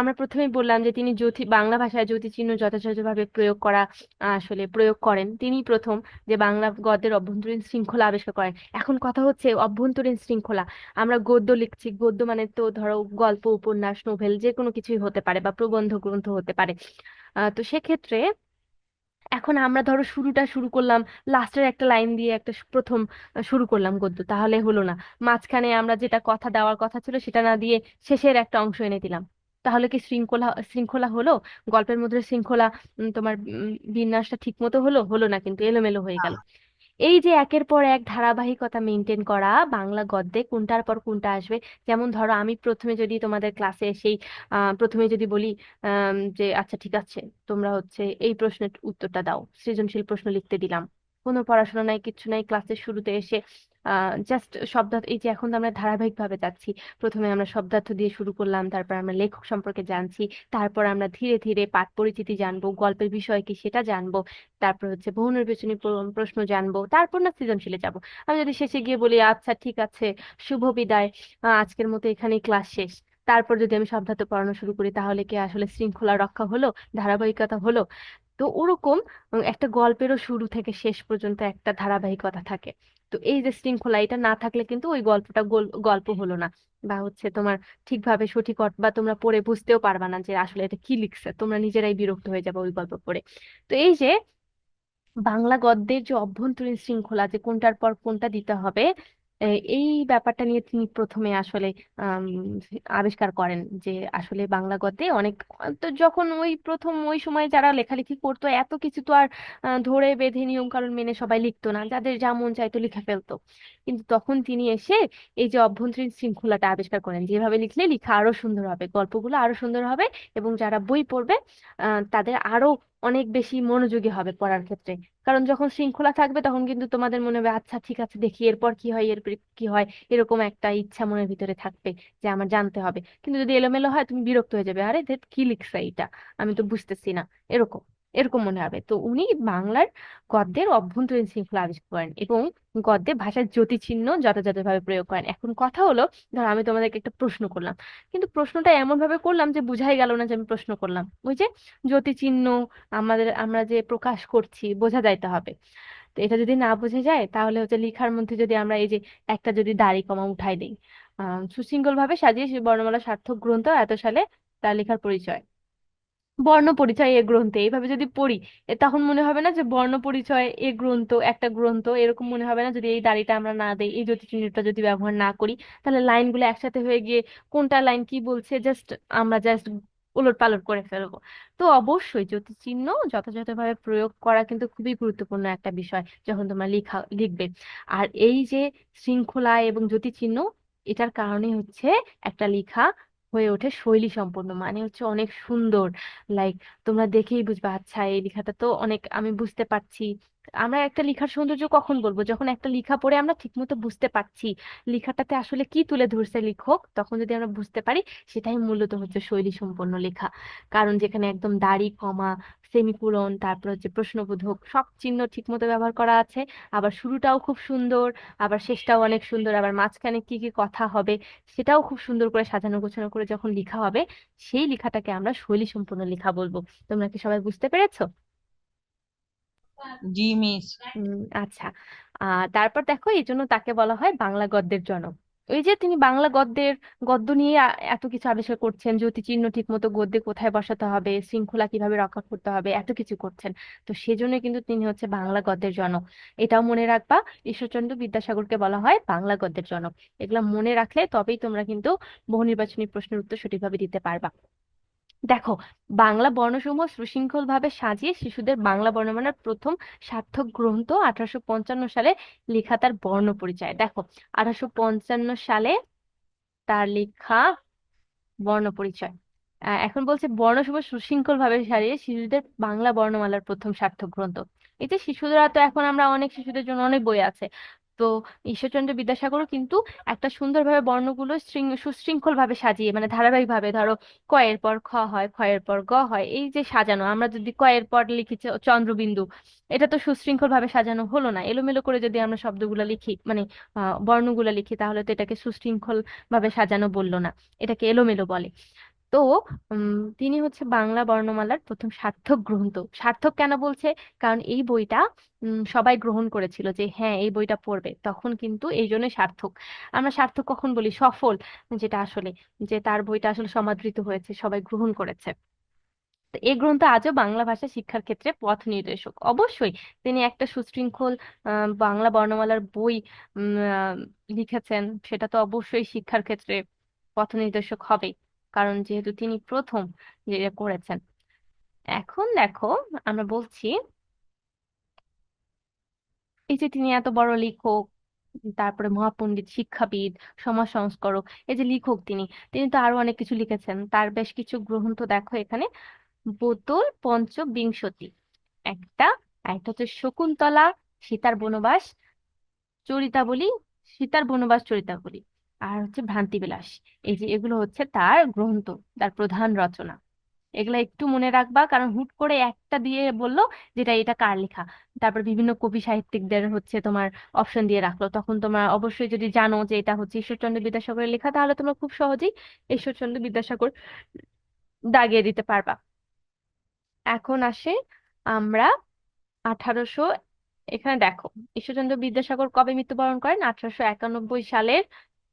A: আমরা প্রথমেই বললাম যে তিনি বাংলা ভাষায় জ্যোতি চিহ্ন যথাযথভাবে প্রয়োগ করা, আসলে প্রয়োগ করেন তিনি প্রথম, যে বাংলা গদ্যের অভ্যন্তরীণ শৃঙ্খলা আবিষ্কার করেন। এখন কথা হচ্ছে অভ্যন্তরীণ শৃঙ্খলা। আমরা গদ্য লিখছি, গদ্য মানে তো ধরো গল্প, উপন্যাস, নোভেল যে কোনো কিছুই হতে পারে, বা প্রবন্ধ গ্রন্থ হতে পারে। তো সেক্ষেত্রে এখন আমরা ধরো শুরুটা শুরু করলাম, লাস্টের একটা লাইন দিয়ে একটা প্রথম শুরু করলাম গদ্য, তাহলে হলো না। মাঝখানে আমরা যেটা কথা দেওয়ার কথা ছিল সেটা না দিয়ে শেষের একটা অংশ এনে দিলাম, তাহলে কি শৃঙ্খলা শৃঙ্খলা হলো? গল্পের মধ্যে শৃঙ্খলা, তোমার বিন্যাসটা ঠিক মতো হলো? হলো না, কিন্তু এলোমেলো হয়ে গেল। এই যে একের পর এক ধারাবাহিকতা মেনটেন করা বাংলা গদ্যে, কোনটার পর কোনটা আসবে। যেমন ধরো, আমি প্রথমে যদি তোমাদের ক্লাসে এসেই প্রথমে যদি বলি যে আচ্ছা ঠিক আছে, তোমরা হচ্ছে এই প্রশ্নের উত্তরটা দাও, সৃজনশীল প্রশ্ন লিখতে দিলাম, কোনো পড়াশোনা নাই, কিচ্ছু নাই, ক্লাসের শুরুতে এসে জাস্ট শব্দার্থ, এই যে এখন তো আমরা ধারাবাহিক ভাবে যাচ্ছি, প্রথমে আমরা শব্দার্থ দিয়ে শুরু করলাম, তারপর আমরা লেখক সম্পর্কে জানছি, তারপর আমরা ধীরে ধীরে পাঠ পরিচিতি জানবো, গল্পের বিষয় কি সেটা জানবো, তারপর হচ্ছে বহুনির্বাচনী প্রশ্ন জানবো, তারপর না সৃজনশীলে যাব। আমি যদি শেষে গিয়ে বলি আচ্ছা ঠিক আছে, শুভ বিদায়, আজকের মতো এখানেই ক্লাস শেষ, তারপর যদি আমি শব্দার্থ পড়ানো শুরু করি, তাহলে কি আসলে শৃঙ্খলা রক্ষা হলো? ধারাবাহিকতা হলো? তো ওরকম একটা গল্পেরও শুরু থেকে শেষ পর্যন্ত একটা ধারাবাহিকতা থাকে। তো এই যে শৃঙ্খলা, এটা না থাকলে কিন্তু ওই গল্পটা গল্প হলো না, বা হচ্ছে তোমার ঠিকভাবে সঠিক অর্থ, বা তোমরা পড়ে বুঝতেও পারবা না যে আসলে এটা কি লিখছে, তোমরা নিজেরাই বিরক্ত হয়ে যাবে ওই গল্প পড়ে। তো এই যে বাংলা গদ্যের যে অভ্যন্তরীণ শৃঙ্খলা, যে কোনটার পর কোনটা দিতে হবে, এই ব্যাপারটা নিয়ে তিনি প্রথমে আসলে আম, আবিষ্কার করেন যে আসলে বাংলা গদ্যে অনেক, তো যখন ওই প্রথম ওই সময় যারা লেখালেখি করতো, এত কিছু তো আর ধরে বেঁধে নিয়ম কানুন মেনে সবাই লিখতো না, যাদের যা মন চাইতো লিখে ফেলতো। কিন্তু তখন তিনি এসে এই যে অভ্যন্তরীণ শৃঙ্খলাটা আবিষ্কার করেন, যেভাবে লিখলে লেখা আরো সুন্দর হবে, গল্পগুলো আরো সুন্দর হবে, এবং যারা বই পড়বে তাদের আরো অনেক বেশি মনোযোগী হবে পড়ার ক্ষেত্রে। কারণ যখন শৃঙ্খলা থাকবে, তখন কিন্তু তোমাদের মনে হবে আচ্ছা ঠিক আছে, দেখি এরপর কি হয়, এরপর কি হয়, এরকম একটা ইচ্ছা মনের ভিতরে থাকবে যে আমার জানতে হবে। কিন্তু যদি এলোমেলো হয়, তুমি বিরক্ত হয়ে যাবে, আরে ধ্যাৎ, কি লিখছে এটা, আমি তো বুঝতেছি না, এরকম এরকম মনে হবে। তো উনি বাংলার গদ্যের অভ্যন্তরীণ শৃঙ্খলা আবিষ্কার করেন, এবং গদ্যে ভাষার যতিচিহ্ন যথাযথভাবে প্রয়োগ করেন। এখন কথা হলো, ধর আমি তোমাদেরকে একটা প্রশ্ন করলাম, কিন্তু প্রশ্নটা এমন ভাবে করলাম যে বুঝাই গেল না যে আমি প্রশ্ন করলাম। ওই যে যতিচিহ্ন, আমরা যে প্রকাশ করছি, বোঝা যাইতে হবে। তো এটা যদি না বোঝা যায়, তাহলে হচ্ছে লেখার মধ্যে যদি আমরা এই যে একটা যদি দাড়ি কমা উঠাই দেই, সুশৃঙ্খল ভাবে সাজিয়ে সে বর্ণমালা সার্থক গ্রন্থ এত সালে তার লেখার পরিচয়, বর্ণ পরিচয় এ গ্রন্থে, এইভাবে যদি পড়ি, তখন মনে হবে না যে বর্ণ পরিচয় এ গ্রন্থ একটা গ্রন্থ? এরকম মনে হবে না? যদি এই দাড়িটা আমরা না দেই, এই জ্যোতিচিহ্নটা যদি ব্যবহার না করি, তাহলে লাইনগুলো একসাথে হয়ে গিয়ে কোনটা লাইন কি বলছে আমরা জাস্ট উলট পালট করে ফেলবো। তো অবশ্যই জ্যোতিচিহ্ন যথাযথভাবে প্রয়োগ করা কিন্তু খুবই গুরুত্বপূর্ণ একটা বিষয় যখন তোমরা লিখবে। আর এই যে শৃঙ্খলা এবং জ্যোতিচিহ্ন, এটার কারণে হচ্ছে একটা লেখা হয়ে ওঠে শৈলী সম্পন্ন, মানে হচ্ছে অনেক সুন্দর। লাইক তোমরা দেখেই বুঝবা আচ্ছা এই লেখাটা তো অনেক, আমি বুঝতে পারছি। আমরা একটা লেখার সৌন্দর্য কখন বলবো? যখন একটা লেখা পড়ে আমরা ঠিকমতো বুঝতে পারছি লেখাটাতে আসলে কি তুলে ধরছে লেখক, তখন যদি আমরা বুঝতে পারি, সেটাই মূলত হচ্ছে শৈলী সম্পন্ন লেখা। কারণ যেখানে একদম দাড়ি কমা, সেমিকোলন, তারপর হচ্ছে প্রশ্নবোধক সব চিহ্ন ঠিকমতো ব্যবহার করা আছে, আবার শুরুটাও খুব সুন্দর, আবার শেষটাও অনেক সুন্দর, আবার মাঝখানে কি কি কথা হবে সেটাও খুব সুন্দর করে সাজানো গোছানো করে যখন লেখা হবে, সেই লেখাটাকে আমরা শৈলী সম্পন্ন লেখা বলবো। তোমরা কি সবাই বুঝতে পেরেছো?
D: জি মিস।
A: আচ্ছা। তারপর দেখো, এই জন্য তাকে বলা হয় বাংলা গদ্যের জনক। ওই যে তিনি বাংলা গদ্য নিয়ে এত কিছু আবিষ্কার করছেন, জ্যোতি চিহ্ন ঠিক মতো গদ্যে কোথায় বসাতে হবে, শৃঙ্খলা কিভাবে রক্ষা করতে হবে, এত কিছু করছেন। তো সেজন্য কিন্তু তিনি হচ্ছে বাংলা গদ্যের জনক। এটাও মনে রাখবা, ঈশ্বরচন্দ্র বিদ্যাসাগরকে বলা হয় বাংলা গদ্যের জনক। এগুলা মনে রাখলে তবেই তোমরা কিন্তু বহু নির্বাচনী প্রশ্নের উত্তর সঠিকভাবে দিতে পারবা। দেখো, বাংলা বর্ণসমূহ সুশৃঙ্খল ভাবে সাজিয়ে শিশুদের বাংলা বর্ণমালার প্রথম সার্থক গ্রন্থ 1855 সালে লেখা তার বর্ণ পরিচয়। দেখো, 1855 সালে তার লেখা বর্ণ পরিচয়। এখন বলছে বর্ণসমূহ সুশৃঙ্খল ভাবে সাজিয়ে শিশুদের বাংলা বর্ণমালার প্রথম সার্থক গ্রন্থ। এই যে শিশুরা, তো এখন আমরা অনেক শিশুদের জন্য অনেক বই আছে, তো ঈশ্বরচন্দ্র বিদ্যাসাগরও কিন্তু একটা সুন্দরভাবে বর্ণগুলো সুশৃঙ্খল ভাবে সাজিয়ে, মানে ধারাবাহিক ভাবে, ধরো ক এর পর খ হয়, খ এর পর গ হয়, এই যে সাজানো, আমরা যদি ক এর পর লিখি চন্দ্রবিন্দু, এটা তো সুশৃঙ্খল ভাবে সাজানো হলো না। এলোমেলো করে যদি আমরা শব্দগুলো লিখি, মানে বর্ণগুলো লিখি, তাহলে তো এটাকে সুশৃঙ্খল ভাবে সাজানো বললো না, এটাকে এলোমেলো বলে। তো তিনি হচ্ছে বাংলা বর্ণমালার প্রথম সার্থক গ্রন্থ। সার্থক কেন বলছে? কারণ এই বইটা সবাই গ্রহণ করেছিল, যে হ্যাঁ এই বইটা পড়বে, তখন কিন্তু এই জন্য সার্থক। আমরা সার্থক কখন বলি? সফল, যেটা আসলে, যে তার বইটা আসলে সমাদৃত হয়েছে, সবাই গ্রহণ করেছে। তো এই গ্রন্থ আজও বাংলা ভাষা শিক্ষার ক্ষেত্রে পথ নির্দেশক। অবশ্যই তিনি একটা সুশৃঙ্খল বাংলা বর্ণমালার বই লিখেছেন, সেটা তো অবশ্যই শিক্ষার ক্ষেত্রে পথ নির্দেশক হবে। কারণ যেহেতু তিনি প্রথম যেটা করেছেন। এখন দেখো, আমরা বলছি এই যে তিনি এত বড় লেখক, তারপরে মহাপণ্ডিত, শিক্ষাবিদ, সমাজ সংস্কারক, এই যে লেখক তিনি, তিনি তো আরো অনেক কিছু লিখেছেন। তার বেশ কিছু গ্রন্থ দেখো এখানে: বোতল পঞ্চবিংশতি একটা, একটা হচ্ছে শকুন্তলা, সীতার বনবাস চরিতাবলী, সীতার বনবাস চরিতাবলী, আর হচ্ছে ভ্রান্তিবিলাস। এই যে এগুলো হচ্ছে তার গ্রন্থ, তার প্রধান রচনা। এগুলা একটু মনে রাখবা, কারণ হুট করে একটা দিয়ে বললো যেটা এটা কার লেখা, তারপর বিভিন্ন কবি সাহিত্যিকদের হচ্ছে তোমার অপশন দিয়ে রাখলো, তখন তোমরা অবশ্যই যদি জানো যে এটা হচ্ছে ঈশ্বরচন্দ্র বিদ্যাসাগরের লেখা, তাহলে তোমরা খুব সহজেই ঈশ্বরচন্দ্র বিদ্যাসাগর দাগিয়ে দিতে পারবা। এখন আসে আমরা 1800, এখানে দেখো ঈশ্বরচন্দ্র বিদ্যাসাগর কবে মৃত্যুবরণ করেন? 1891 সালের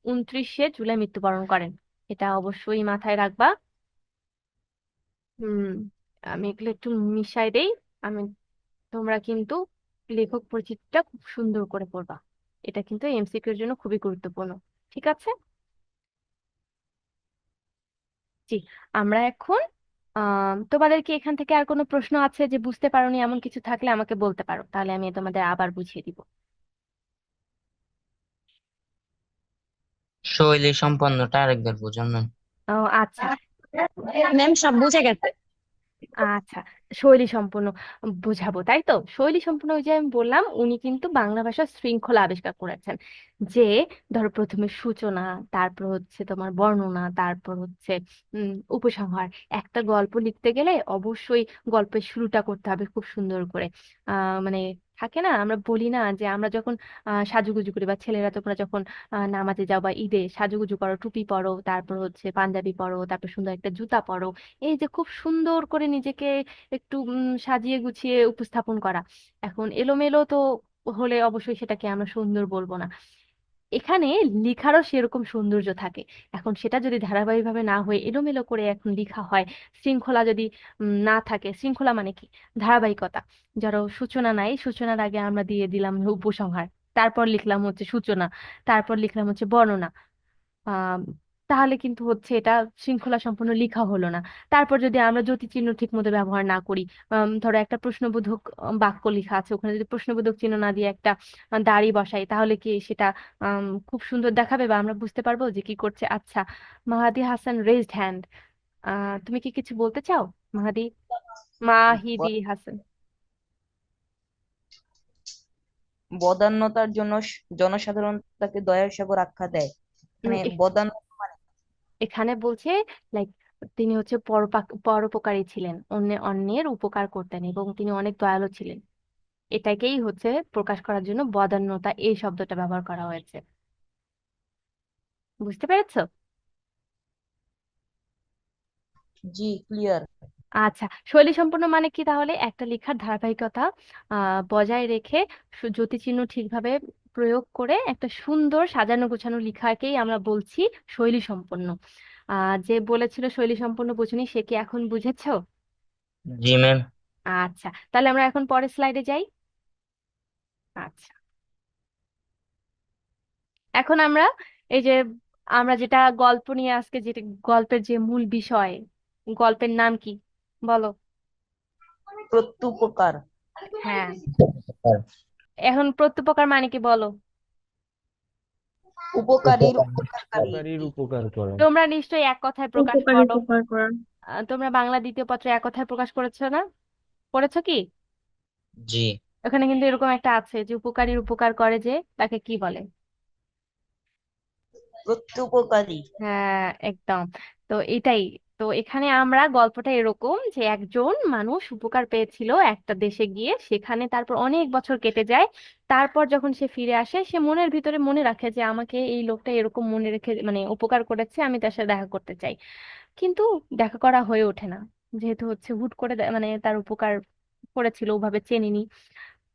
A: 29শে জুলাই মৃত্যুবরণ করেন। এটা অবশ্যই মাথায় রাখবা। হুম, আমি এগুলো একটু মিশাই দেই। আমি, তোমরা কিন্তু লেখক পরিচিতিটা খুব সুন্দর করে পড়বা। এটা কিন্তু এমসিকিউর জন্য খুবই গুরুত্বপূর্ণ। ঠিক আছে? জি। আমরা এখন তোমাদের কি এখান থেকে আর কোনো প্রশ্ন আছে যে বুঝতে পারোনি, এমন কিছু থাকলে আমাকে বলতে পারো, তাহলে আমি তোমাদের আবার বুঝিয়ে দিব।
C: শৈলী সম্পন্নটা আরেকবার বোঝান না।
A: ও আচ্ছা।
B: ম্যাম সব বুঝে গেছে।
A: আচ্ছা, শৈলী সম্পন্ন বোঝাবো, তাই তো? শৈলী সম্পন্ন, ওই যে আমি বললাম, উনি কিন্তু বাংলা ভাষার শৃঙ্খলা আবিষ্কার করেছেন। যে ধরো প্রথমে সূচনা, তারপর হচ্ছে তোমার বর্ণনা, তারপর হচ্ছে উপসংহার। একটা গল্প লিখতে গেলে অবশ্যই গল্পের শুরুটা করতে হবে খুব সুন্দর করে। মানে থাকে না, আমরা বলি না যে আমরা যখন সাজুগুজু করি, বা ছেলেরা তোমরা যখন নামাজে যাও বা ঈদে সাজুগুজু করো, টুপি পরো, তারপর হচ্ছে পাঞ্জাবি পরো, তারপর সুন্দর একটা জুতা পরো, এই যে খুব সুন্দর করে নিজেকে একটু সাজিয়ে গুছিয়ে উপস্থাপন করা। এখন এলোমেলো তো হলে অবশ্যই সেটাকে আমরা সুন্দর বলবো না। এখানে লেখারও সেরকম সৌন্দর্য থাকে। এখন সেটা যদি ধারাবাহিকভাবে না হয়ে এলোমেলো করে এখন লেখা হয়, শৃঙ্খলা যদি না থাকে, শৃঙ্খলা মানে কি? ধারাবাহিকতা। ধরো সূচনা নাই, সূচনার আগে আমরা দিয়ে দিলাম উপসংহার, তারপর লিখলাম হচ্ছে সূচনা, তারপর লিখলাম হচ্ছে বর্ণনা। আহ তাহলে কিন্তু হচ্ছে এটা শৃঙ্খলা সম্পন্ন লেখা হলো না। তারপর যদি আমরা যতি চিহ্ন ঠিক মতো ব্যবহার না করি, ধরো একটা প্রশ্নবোধক বাক্য লেখা আছে, ওখানে যদি প্রশ্নবোধক চিহ্ন না দিয়ে একটা দাড়ি বসাই, তাহলে কি সেটা খুব সুন্দর দেখাবে, বা আমরা বুঝতে পারবো যে কি করছে? আচ্ছা, মাহাদি হাসান রেজড হ্যান্ড। তুমি কি কিছু বলতে চাও? মাহাদি, মাহিদি হাসান।
D: বদান্যতার জন্য জনসাধারণ তাকে দয়ার সাগর আখ্যা দেয়।
A: উম,
D: মানে
A: এ-
D: বদান্য
A: এখানে বলছে লাইক তিনি হচ্ছে পরোপকারী ছিলেন, অন্যের উপকার করতেন, এবং তিনি অনেক দয়ালু ছিলেন। এটাকেই হচ্ছে প্রকাশ করার জন্য বদান্যতা এই শব্দটা ব্যবহার করা হয়েছে। বুঝতে পেরেছো?
D: জি ক্লিয়ার।
A: আচ্ছা, শৈলী সম্পন্ন মানে কি তাহলে? একটা লেখার ধারাবাহিকতা বজায় রেখে যতিচিহ্ন ঠিকভাবে প্রয়োগ করে একটা সুন্দর সাজানো গোছানো লেখাকেই আমরা বলছি শৈলী সম্পন্ন। যে বলেছিল শৈলী সম্পন্ন বুঝুনি, সে কি এখন বুঝেছো?
C: জি ম্যাম।
A: আচ্ছা, তাহলে আমরা এখন পরের স্লাইডে যাই। আচ্ছা, এখন আমরা এই যে আমরা যেটা গল্প নিয়ে আজকে, যেটা গল্পের যে মূল বিষয়, গল্পের নাম কি বলো?
D: প্রত্যুপকার।
A: হ্যাঁ, এখন প্রত্যুপকার মানে কি বলো?
D: উপকারীর
C: উপকার।
D: উপকারকারী।
F: উপকারীর উপকার করা।
A: তোমরা নিশ্চয়ই এক কথায় প্রকাশ
B: উপকার
A: করো।
B: উপকার করা।
A: তোমরা বাংলা দ্বিতীয় পত্রে এক কথায় প্রকাশ করেছো না? করেছো কি?
C: জি।
A: ওখানে কিন্তু এরকম একটা আছে যে উপকারীর উপকার করে, যে তাকে কি বলে?
D: প্রত্যুপকারী।
A: হ্যাঁ, একদম। তো এটাই। তো এখানে আমরা গল্পটা এরকম যে একজন মানুষ উপকার পেয়েছিল একটা দেশে গিয়ে, সেখানে তারপর অনেক বছর কেটে যায়। তারপর যখন সে ফিরে আসে, সে মনের ভিতরে মনে রাখে যে আমাকে এই লোকটা এরকম মনে রেখে, মানে উপকার করেছে, আমি তার সাথে দেখা করতে চাই। কিন্তু দেখা করা হয়ে ওঠে না, যেহেতু হচ্ছে হুট করে মানে তার উপকার করেছিল, ওভাবে চেনেনি।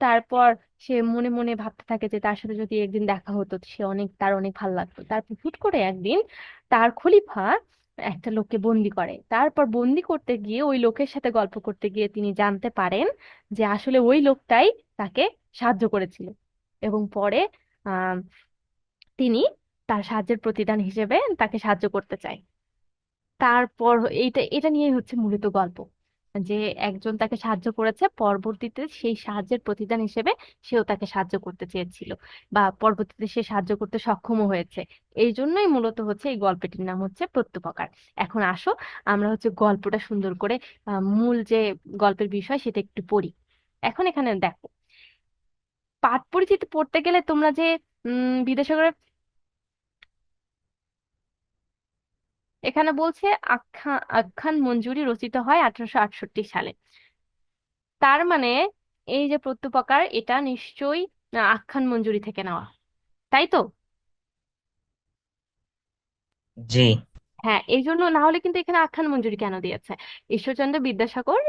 A: তারপর সে মনে মনে ভাবতে থাকে যে তার সাথে যদি একদিন দেখা হতো, সে অনেক, তার অনেক ভালো লাগতো। তারপর হুট করে একদিন তার খলিফা একটা লোককে বন্দি করে। তারপর বন্দি করতে গিয়ে, ওই লোকের সাথে গল্প করতে গিয়ে তিনি জানতে পারেন যে আসলে ওই লোকটাই তাকে সাহায্য করেছিল। এবং পরে আহ তিনি তার সাহায্যের প্রতিদান হিসেবে তাকে সাহায্য করতে চায়। তারপর এইটা এটা নিয়েই হচ্ছে মূলত গল্প, যে একজন তাকে সাহায্য করেছে, পরবর্তীতে সেই সাহায্যের প্রতিদান হিসেবে সেও তাকে সাহায্য করতে চেয়েছিল, বা পরবর্তীতে সে সাহায্য করতে সক্ষমও হয়েছে। এই জন্যই মূলত হচ্ছে এই গল্পটির নাম হচ্ছে প্রত্যুপকার। এখন আসো আমরা হচ্ছে গল্পটা সুন্দর করে মূল যে গল্পের বিষয় সেটা একটু পড়ি। এখন এখানে দেখো, পাঠ পরিচিতি পড়তে গেলে তোমরা যে বিদ্যাসাগরের, এখানে বলছে আখ্যান মঞ্জুরি রচিত হয় 1868 সালে। তার মানে এই যে প্রত্যুপকার, এটা নিশ্চয়ই আখ্যান মঞ্জুরি থেকে নেওয়া, তাই তো?
C: জি।
A: হ্যাঁ, এই জন্য, না হলে কিন্তু এখানে আখ্যান মঞ্জুরি কেন দিয়েছে? ঈশ্বরচন্দ্র বিদ্যাসাগর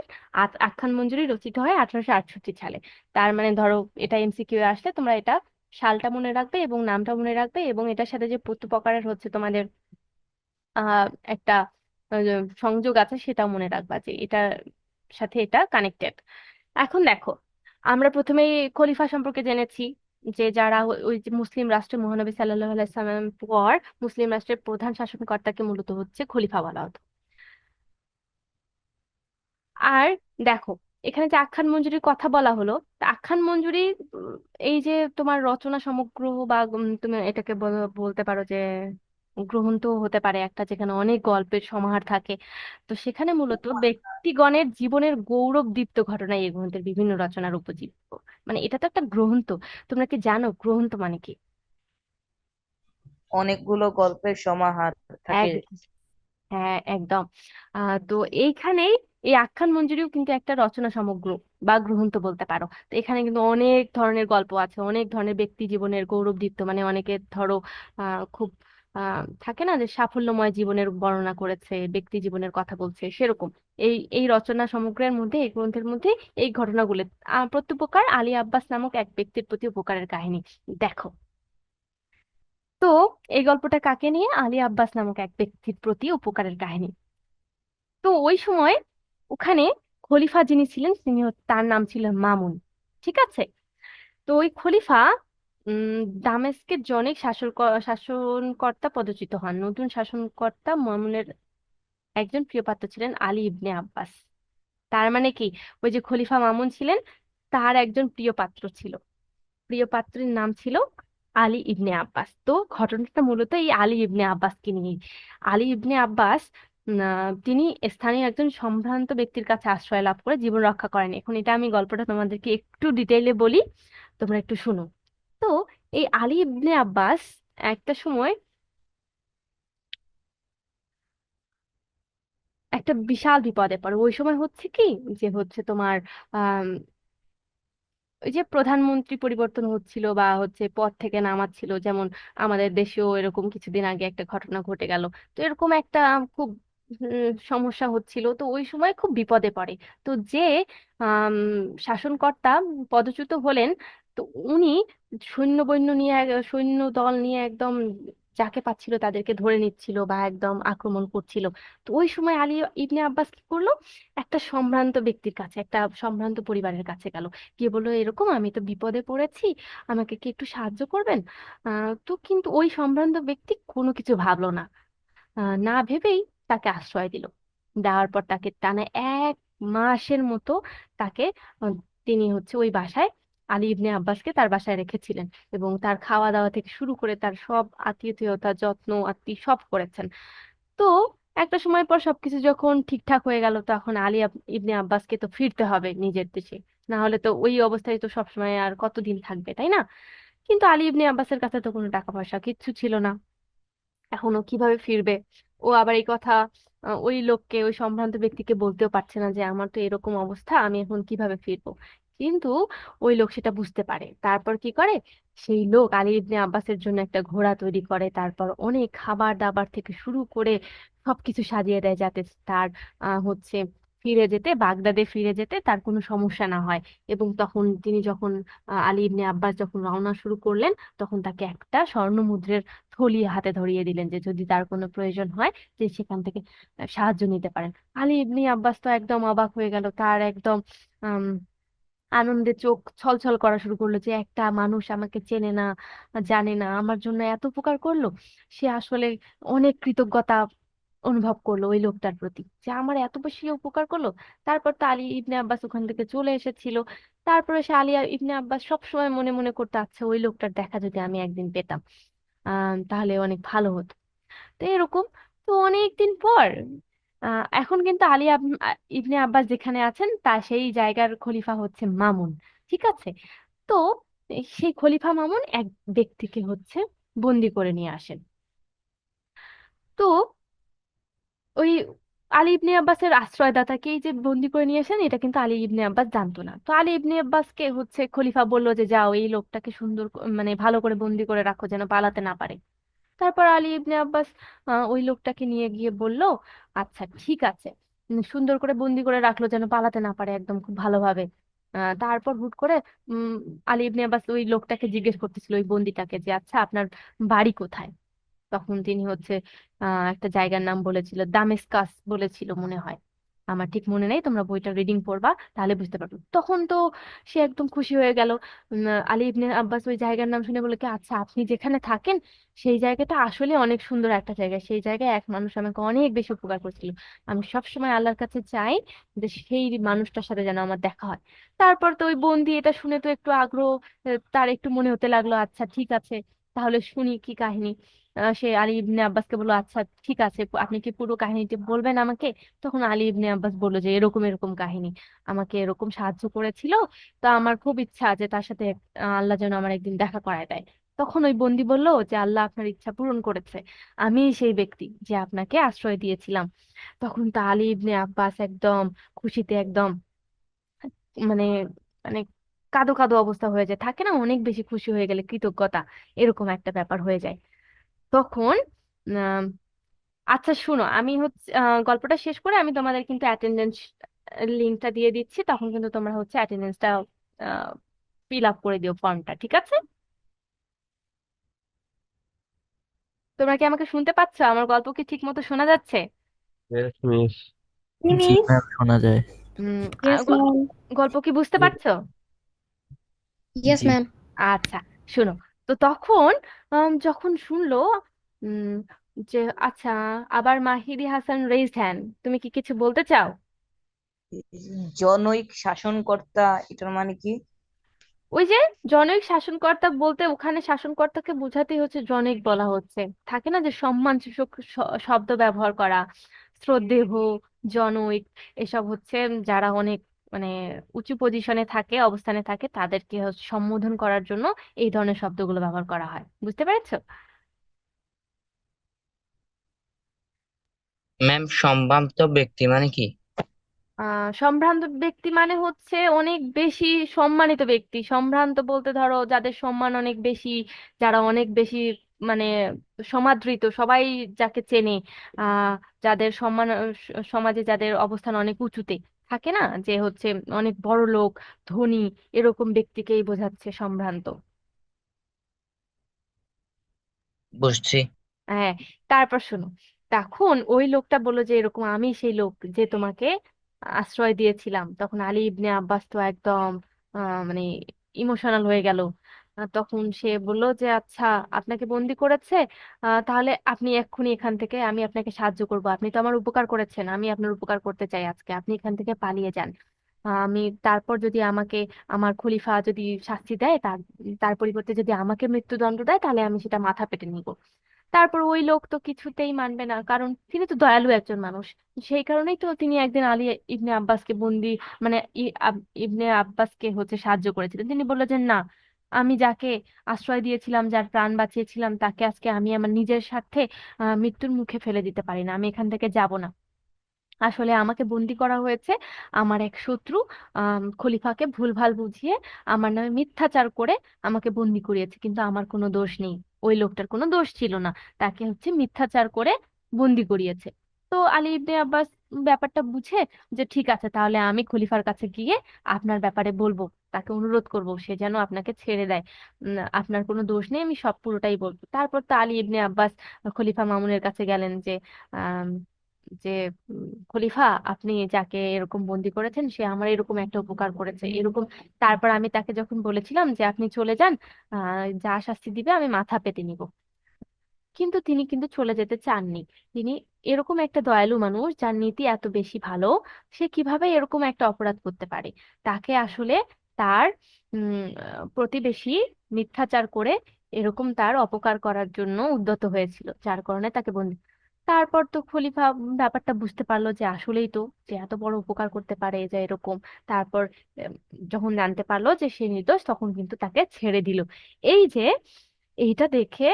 A: আখ্যান মঞ্জুরি রচিত হয় 1868 সালে। তার মানে ধরো, এটা এমসিকিউ আসলে তোমরা এটা সালটা মনে রাখবে এবং নামটা মনে রাখবে, এবং এটার সাথে যে প্রত্যুপকারের হচ্ছে তোমাদের একটা সংযোগ আছে সেটাও মনে রাখবা, যে এটার সাথে এটা কানেক্টেড। এখন দেখো, আমরা প্রথমেই খলিফা সম্পর্কে জেনেছি, যে যারা ওই যে মুসলিম রাষ্ট্র, মহানবী সাল্লাল্লাহু আলাইহি সাল্লামের পর মুসলিম রাষ্ট্রের প্রধান শাসনকর্তাকে মূলত হচ্ছে খলিফা বলা হতো। আর দেখো, এখানে যে আখ্যান মঞ্জুরির কথা বলা হলো, তা আখ্যান মঞ্জুরি উম, এই যে তোমার রচনা সমগ্র, বা তুমি এটাকে বলতে পারো যে গ্রন্থ হতে পারে একটা, যেখানে অনেক গল্পের সমাহার থাকে। তো সেখানে মূলত ব্যক্তিগণের জীবনের গৌরবদীপ্ত ঘটনা এই গ্রন্থের বিভিন্ন রচনার উপজীব্য। মানে এটা তো একটা গ্রন্থ। তোমরা কি জানো গ্রন্থ মানে কি?
D: অনেকগুলো গল্পের সমাহার থাকে।
A: হ্যাঁ, একদম। তো এইখানেই এই আখ্যান মঞ্জুরিও কিন্তু একটা রচনা সমগ্র বা গ্রন্থ বলতে পারো। তো এখানে কিন্তু অনেক ধরনের গল্প আছে, অনেক ধরনের ব্যক্তি জীবনের গৌরবদীপ্ত, মানে অনেকে ধরো খুব থাকে না যে সাফল্যময় জীবনের বর্ণনা করেছে, ব্যক্তি জীবনের কথা বলছে, সেরকম এই এই রচনা সমগ্রের মধ্যে, এই গ্রন্থের মধ্যে এই ঘটনাগুলো। প্রত্যুপকার আলী আব্বাস নামক এক ব্যক্তির প্রতি উপকারের কাহিনী। দেখো, তো এই গল্পটা কাকে নিয়ে? আলী আব্বাস নামক এক ব্যক্তির প্রতি উপকারের কাহিনী। তো ওই সময় ওখানে খলিফা যিনি ছিলেন, তার নাম ছিল মামুন। ঠিক আছে? তো ওই খলিফা দামেস্কের জনৈক শাসনকর্তা পদচ্যুত হন। নতুন শাসনকর্তা মামুনের একজন প্রিয়পাত্র ছিলেন আলী ইবনে আব্বাস। তার মানে কি, ওই যে খলিফা মামুন ছিলেন, তার একজন প্রিয় পাত্র ছিল, প্রিয় পাত্রের নাম ছিল আলী ইবনে আব্বাস। তো ঘটনাটা মূলত এই আলী ইবনে আব্বাসকে নিয়ে। আলী ইবনে আব্বাস তিনি স্থানীয় একজন সম্ভ্রান্ত ব্যক্তির কাছে আশ্রয় লাভ করে জীবন রক্ষা করেন। এখন এটা আমি গল্পটা তোমাদেরকে একটু ডিটেইলে বলি, তোমরা একটু শুনো। তো এই আলী ইবনে আব্বাস একটা সময় একটা বিশাল বিপদে পড়ে। ওই সময় হচ্ছে কি, যে হচ্ছে তোমার ওই যে প্রধানমন্ত্রী পরিবর্তন হচ্ছিল, বা হচ্ছে পদ থেকে নামাচ্ছিল, যেমন আমাদের দেশেও এরকম কিছুদিন আগে একটা ঘটনা ঘটে গেল। তো এরকম একটা খুব সমস্যা হচ্ছিল। তো ওই সময় খুব বিপদে পড়ে। তো যে আম, শাসনকর্তা পদচ্যুত হলেন, তো উনি সৈন্য নিয়ে, সৈন্য দল নিয়ে একদম যাকে পাচ্ছিল তাদেরকে ধরে নিচ্ছিল বা একদম আক্রমণ করছিল। তো ওই সময় আলী ইবনে আব্বাস কি করলো, একটা সম্ভ্রান্ত ব্যক্তির কাছে, একটা সম্ভ্রান্ত পরিবারের কাছে গেল, গিয়ে বললো এরকম আমি তো বিপদে পড়েছি, আমাকে কি একটু সাহায্য করবেন? তো কিন্তু ওই সম্ভ্রান্ত ব্যক্তি কোনো কিছু ভাবলো না, না ভেবেই তাকে আশ্রয় দিল। দেওয়ার পর তাকে টানা 1 মাসের মতো তাকে আহ, তিনি হচ্ছে ওই বাসায়, আলী ইবনে আব্বাসকে তার বাসায় রেখেছিলেন, এবং তার খাওয়া দাওয়া থেকে শুরু করে তার সব আতিথেয়তা, যত্ন আত্তি সব করেছেন। তো একটা সময় পর সবকিছু যখন ঠিকঠাক হয়ে গেল, তখন ইবনে আব্বাসকে তো ফিরতে হবে নিজের দেশে, না হলে তো ওই অবস্থায় তো সবসময় আর কতদিন থাকবে, তাই না? কিন্তু আলী ইবনে আব্বাসের কাছে তো কোনো টাকা পয়সা কিচ্ছু ছিল না, এখনো কিভাবে ফিরবে? ও আবার এই কথা ওই লোককে, ওই সম্ভ্রান্ত ব্যক্তিকে বলতেও পারছে না, যে আমার তো এরকম অবস্থা, আমি এখন কিভাবে ফিরবো। কিন্তু ওই লোক সেটা বুঝতে পারে। তারপর কি করে, সেই লোক আলী ইবনে আব্বাসের জন্য একটা ঘোড়া তৈরি করে, তারপর অনেক খাবার দাবার থেকে শুরু করে সবকিছু সাজিয়ে দেয়, যাতে তার হচ্ছে বাগদাদে ফিরে যেতে তার কোনো সমস্যা না হয়। এবং তখন তিনি যখন আলী ইবনে আব্বাস যখন রওনা শুরু করলেন, তখন তাকে একটা স্বর্ণ মুদ্রের থলি হাতে ধরিয়ে দিলেন, যে যদি তার কোনো প্রয়োজন হয়, যে সেখান থেকে সাহায্য নিতে পারেন। আলী ইবনে আব্বাস তো একদম অবাক হয়ে গেল, তার একদম আম, আনন্দে চোখ ছলছল করা শুরু করলো, যে একটা মানুষ আমাকে চেনে না, জানে না, আমার জন্য এত উপকার করলো। সে আসলে অনেক কৃতজ্ঞতা অনুভব করলো ওই লোকটার প্রতি যে আমার এত বেশি উপকার করলো। তারপর তো আলী ইবনে আব্বাস ওখান থেকে চলে এসেছিল। তারপরে সে আলী ইবনে আব্বাস সব সময় মনে মনে করতে, আচ্ছা ওই লোকটার দেখা যদি আমি একদিন পেতাম তাহলে অনেক ভালো হতো। তো এরকম। তো অনেক দিন পর এখন কিন্তু ইবনে আব্বাস যেখানে আছেন তা সেই জায়গার খলিফা হচ্ছে মামুন। ঠিক আছে। তো সেই খলিফা মামুন এক ব্যক্তিকে হচ্ছে বন্দি করে নিয়ে আসেন। তো ওই আলী ইবনে আব্বাসের আশ্রয়দাতাকেই যে বন্দি করে নিয়ে আসেন এটা কিন্তু আলী ইবনে আব্বাস জানতো না। তো আলী ইবনে আব্বাসকে হচ্ছে খলিফা বললো যে যাও এই লোকটাকে মানে ভালো করে বন্দি করে রাখো যেন পালাতে না পারে। তারপর আলী ইবনে আব্বাস ওই লোকটাকে নিয়ে গিয়ে বলল, আচ্ছা ঠিক আছে। সুন্দর করে বন্দি করে রাখলো যেন পালাতে না পারে একদম খুব ভালোভাবে। তারপর হুট করে উম আলী ইবনে আব্বাস ওই লোকটাকে জিজ্ঞেস করতেছিল ওই বন্দিটাকে যে আচ্ছা আপনার বাড়ি কোথায়। তখন তিনি হচ্ছে একটা জায়গার নাম বলেছিল, দামেস্কাস বলেছিল মনে হয়। আমার ঠিক মনে নেই, তোমরা বইটা রিডিং পড়বা তাহলে বুঝতে পারবে। তখন তো সে একদম খুশি হয়ে গেল। আলী ইবনে আব্বাস ওই জায়গার নাম শুনে বলে কি, আচ্ছা আপনি যেখানে থাকেন সেই জায়গাটা আসলে অনেক সুন্দর একটা জায়গা, সেই জায়গায় এক মানুষ আমাকে অনেক বেশি উপকার করেছিল। আমি সব সময় আল্লাহর কাছে চাই যে সেই মানুষটার সাথে যেন আমার দেখা হয়। তারপর তো ওই বন্দি এটা শুনে তো একটু আগ্রহ তার একটু মনে হতে লাগলো, আচ্ছা ঠিক আছে তাহলে শুনি কি কাহিনী। সে আলী ইবনে আব্বাসকে বললো, আচ্ছা ঠিক আছে আপনি কি পুরো কাহিনীটি বলবেন আমাকে। তখন আলী ইবনে আব্বাস বললো যে এরকম এরকম কাহিনী, আমাকে এরকম সাহায্য করেছিল। তো আমার খুব ইচ্ছা যে তার সাথে আল্লাহ যেন আমার একদিন দেখা করায় দেয়। তখন ওই বন্দি বলল যে আল্লাহ আপনার ইচ্ছা পূরণ করেছে, আমি সেই ব্যক্তি যে আপনাকে আশ্রয় দিয়েছিলাম। তখন তো আলী ইবনে আব্বাস একদম খুশিতে একদম মানে মানে কাঁদো কাঁদো অবস্থা হয়ে যায়, থাকে না অনেক বেশি খুশি হয়ে গেলে কৃতজ্ঞতা, এরকম একটা ব্যাপার হয়ে যায়। তখন আম, আচ্ছা শুনো, আমি হচ্ছে গল্পটা শেষ করে আমি তোমাদের কিন্তু অ্যাটেন্ডেন্স লিঙ্কটা দিয়ে দিচ্ছি, তখন কিন্তু তোমরা হচ্ছে অ্যাটেন্ডেন্সটা ফিল আপ করে দিও ফর্মটা, ঠিক আছে? তোমরা কি আমাকে শুনতে পাচ্ছ? আমার গল্প কি ঠিক মতো শোনা যাচ্ছে?
F: Yes miss.
G: জি
B: মিস।
G: ম্যাম, শোনা যায়।
A: Um
B: yes ma'am.
A: গল্প কি বুঝতে পারছো?
B: ইয়েস
G: জি।
B: ম্যাম।
A: আচ্ছা শোনো। তো তখন যখন শুনলো উম যে আচ্ছা, আবার মাহিদি হাসান রেইজড হ্যান্ড, তুমি কি কিছু বলতে চাও?
D: জনৈক শাসনকর্তা এটার মানে কি?
A: ওই যে জনৈক শাসনকর্তা বলতে ওখানে শাসনকর্তাকে বোঝাতেই হচ্ছে জনৈক বলা হচ্ছে। থাকে না যে সম্মানসূচক শব্দ ব্যবহার করা, শ্রদ্ধেয়, জনৈক, এসব হচ্ছে যারা অনেক মানে উঁচু পজিশনে থাকে, অবস্থানে থাকে, তাদেরকে হচ্ছে সম্বোধন করার জন্য এই ধরনের শব্দগুলো ব্যবহার করা হয়। বুঝতে পেরেছো?
C: ম্যাম, সম্ভ্রান্ত ব্যক্তি মানে কি?
A: সম্ভ্রান্ত ব্যক্তি মানে হচ্ছে অনেক বেশি সম্মানিত ব্যক্তি। সম্ভ্রান্ত বলতে ধরো যাদের সম্মান অনেক বেশি, যারা অনেক বেশি মানে সমাদৃত, সবাই যাকে চেনে, যাদের সম্মান সমাজে যাদের অবস্থান অনেক উঁচুতে, থাকে না যে হচ্ছে অনেক বড় লোক, ধনী, এরকম ব্যক্তিকেই বোঝাচ্ছে সম্ভ্রান্ত।
C: বুঝছি।
A: হ্যাঁ। তারপর শোনো, তখন ওই লোকটা বললো যে এরকম আমি সেই লোক যে তোমাকে আশ্রয় দিয়েছিলাম। তখন আলী ইবনে আব্বাস তো একদম মানে ইমোশনাল হয়ে গেল। তখন সে বলল যে আচ্ছা আপনাকে বন্দি করেছে, তাহলে আপনি এক্ষুনি এখান থেকে, আমি আপনাকে সাহায্য করব, আপনি তো আমার উপকার করেছেন, আমি আপনার উপকার করতে চাই আজকে, আপনি এখান থেকে পালিয়ে যান। আমি তারপর যদি আমাকে আমার খলিফা যদি শাস্তি দেয়, তার তার পরিবর্তে যদি আমাকে মৃত্যুদণ্ড দেয় তাহলে আমি সেটা মাথা পেতে নিব। তারপর ওই লোক তো কিছুতেই মানবে না, কারণ তিনি তো দয়ালু একজন মানুষ। সেই কারণেই তো তিনি একদিন আলী ইবনে আব্বাসকে বন্দি মানে ইবনে আব্বাসকে হচ্ছে সাহায্য করেছিলেন। তিনি বললো যে না, আমি যাকে আশ্রয় দিয়েছিলাম, যার প্রাণ বাঁচিয়েছিলাম, তাকে আজকে আমি আমার নিজের স্বার্থে মৃত্যুর মুখে ফেলে দিতে পারি না, আমি এখান থেকে যাব না। আসলে আমাকে বন্দি করা হয়েছে আমার এক শত্রু খলিফাকে ভুলভাল বুঝিয়ে আমার নামে মিথ্যাচার করে আমাকে বন্দি করিয়েছে, কিন্তু আমার কোনো দোষ নেই, ওই লোকটার কোনো দোষ ছিল না, তাকে হচ্ছে মিথ্যাচার করে বন্দি করিয়েছে। তো আলী ইবনে আব্বাস ব্যাপারটা বুঝে যে ঠিক আছে তাহলে আমি খলিফার কাছে গিয়ে আপনার ব্যাপারে বলবো, তাকে অনুরোধ করব সে যেন আপনাকে ছেড়ে দেয়। আপনার কোনো দোষ নেই, আমি সব পুরোটাই বলবো। তারপর তো আলী ইবনে আব্বাস খলিফা মামুনের কাছে গেলেন যে আহ যে খলিফা, আপনি যাকে এরকম বন্দি করেছেন সে আমার এরকম একটা উপকার করেছে এরকম। তারপর আমি তাকে যখন বলেছিলাম যে আপনি চলে যান, যা শাস্তি দিবে আমি মাথা পেতে নিব। কিন্তু তিনি কিন্তু চলে যেতে চাননি। তিনি এরকম একটা দয়ালু মানুষ যার নীতি এত বেশি ভালো, সে কিভাবে এরকম একটা অপরাধ করতে পারে? তাকে আসলে তার প্রতিবেশী মিথ্যাচার করে এরকম তার অপকার করার জন্য উদ্যত হয়েছিল, যার কারণে তাকে বন্দি। তারপর তো খলিফা ব্যাপারটা বুঝতে পারলো যে আসলেই তো যে এত বড় উপকার করতে পারে, যে এরকম। তারপর উম, যখন জানতে পারলো যে সে নির্দোষ, তখন কিন্তু তাকে ছেড়ে দিল। এই যে এইটা দেখে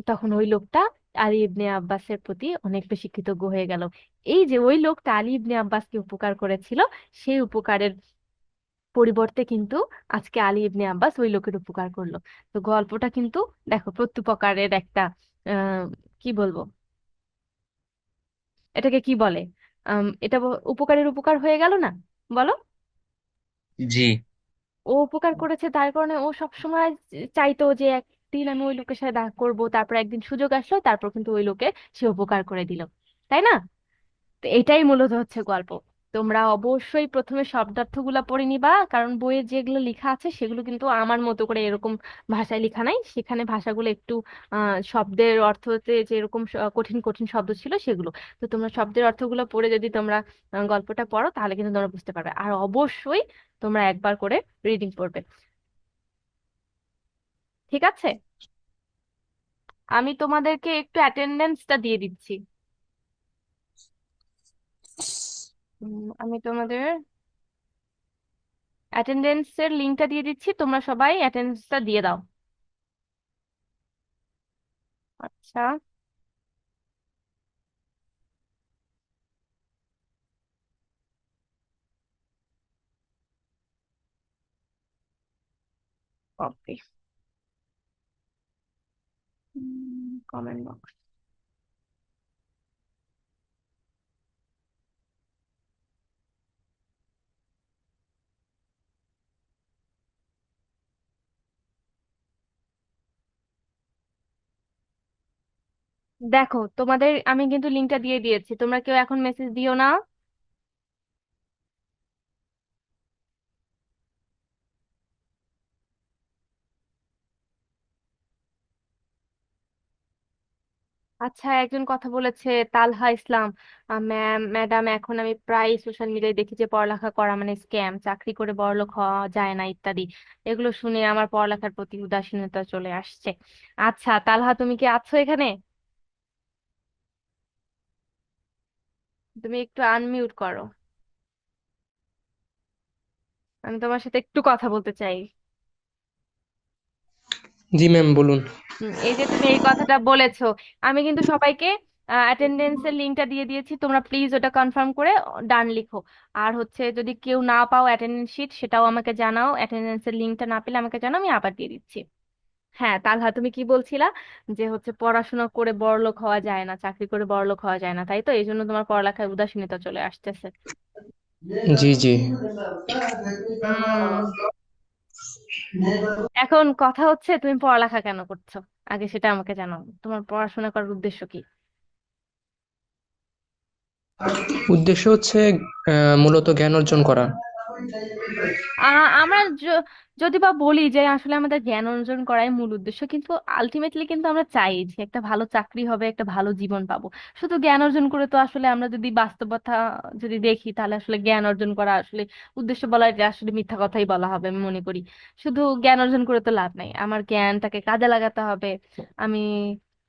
A: তখন ওই লোকটা আলী ইবনে আব্বাসের প্রতি অনেক বেশি কৃতজ্ঞ হয়ে গেল। এই যে ওই লোকটা আলী ইবনে আব্বাসকে উপকার করেছিল, সেই উপকারের পরিবর্তে কিন্তু আজকে আলী ইবনে আব্বাস ওই লোকের উপকার করলো। তো গল্পটা কিন্তু দেখো প্রত্যুপকারের একটা আহ কি বলবো, এটাকে কি বলে, এটা উপকারের উপকার হয়ে গেল না, বলো?
C: জি
A: ও উপকার করেছে, তার কারণে ও সব সময় চাইতো যে একদিন আমি ওই লোকের সাথে দেখা করবো, তারপর একদিন সুযোগ আসলো, তারপর কিন্তু ওই লোকে সে উপকার করে দিল, তাই না? তো এটাই মূলত হচ্ছে গল্প। তোমরা অবশ্যই প্রথমে শব্দার্থগুলা পড়ে নিবা, কারণ বইয়ে যেগুলো লেখা আছে সেগুলো কিন্তু আমার মতো করে এরকম ভাষায় লেখা নাই, সেখানে ভাষাগুলো একটু শব্দের অর্থতে যে এরকম কঠিন কঠিন শব্দ ছিল সেগুলো। তো তোমরা শব্দের অর্থগুলো পড়ে যদি তোমরা গল্পটা পড়ো, তাহলে কিন্তু তোমরা বুঝতে পারবে। আর অবশ্যই তোমরা একবার করে রিডিং পড়বে, ঠিক আছে? আমি তোমাদেরকে একটু অ্যাটেন্ডেন্সটা দিয়ে দিচ্ছি। আমি তোমাদের অ্যাটেন্ডেন্সের লিঙ্কটা দিয়ে দিচ্ছি, তোমরা সবাই অ্যাটেন্ডেন্সটা দিয়ে দাও। আচ্ছা, ওকে। কমেন্ট বক্স, দেখো তোমাদের আমি কিন্তু লিঙ্কটা দিয়ে দিয়েছি, তোমরা কেউ এখন মেসেজ দিও না। আচ্ছা, একজন কথা বলেছে, তালহা ইসলাম, ম্যাম ম্যাডাম, এখন আমি প্রায় সোশ্যাল মিডিয়ায় দেখি যে পড়ালেখা করা মানে স্ক্যাম, চাকরি করে বড়লোক হওয়া যায় না ইত্যাদি। এগুলো শুনে আমার পড়ালেখার প্রতি উদাসীনতা চলে আসছে। আচ্ছা তালহা, তুমি কি আছো এখানে? তুমি একটু আনমিউট করো, আমি তোমার সাথে একটু কথা বলতে চাই।
F: জি ম্যাম বলুন।
A: এই যে তুমি এই কথাটা বলেছো, আমি কিন্তু সবাইকে অ্যাটেন্ডেন্সের লিঙ্কটা দিয়ে দিয়েছি, তোমরা প্লিজ ওটা কনফার্ম করে ডান লিখো। আর হচ্ছে যদি কেউ না পাও অ্যাটেন্ডেন্স শিট, সেটাও আমাকে জানাও, অ্যাটেন্ডেন্সের লিঙ্কটা না পেলে আমাকে জানাও, আমি আবার দিয়ে দিচ্ছি। হ্যাঁ তালহা, তুমি কি বলছিলা? যে হচ্ছে পড়াশোনা করে বড়লোক হওয়া যায় না, চাকরি করে বড়লোক হওয়া যায় না, তাই তো? এই জন্য তোমার পড়ালেখায় উদাসীনতা চলে আসতেছে।
F: জি জি।
A: উম এখন কথা হচ্ছে, তুমি পড়ালেখা কেন করছো? আগে সেটা আমাকে জানাও, তোমার পড়াশোনা করার উদ্দেশ্য কি?
F: উদ্দেশ্য হচ্ছে মূলত জ্ঞান অর্জন করা।
A: আমরা যদি বা বলি যে আসলে আমাদের জ্ঞান অর্জন করাই মূল উদ্দেশ্য, কিন্তু আলটিমেটলি কিন্তু আমরা চাই যে একটা ভালো চাকরি হবে, একটা ভালো জীবন পাবো। শুধু জ্ঞান অর্জন করে তো আসলে, আমরা যদি বাস্তবতা যদি দেখি, তাহলে আসলে জ্ঞান অর্জন করা আসলে উদ্দেশ্য বলা যে আসলে মিথ্যা কথাই বলা হবে, আমি মনে করি। শুধু জ্ঞান অর্জন করে তো লাভ নাই, আমার জ্ঞানটাকে কাজে লাগাতে হবে। আমি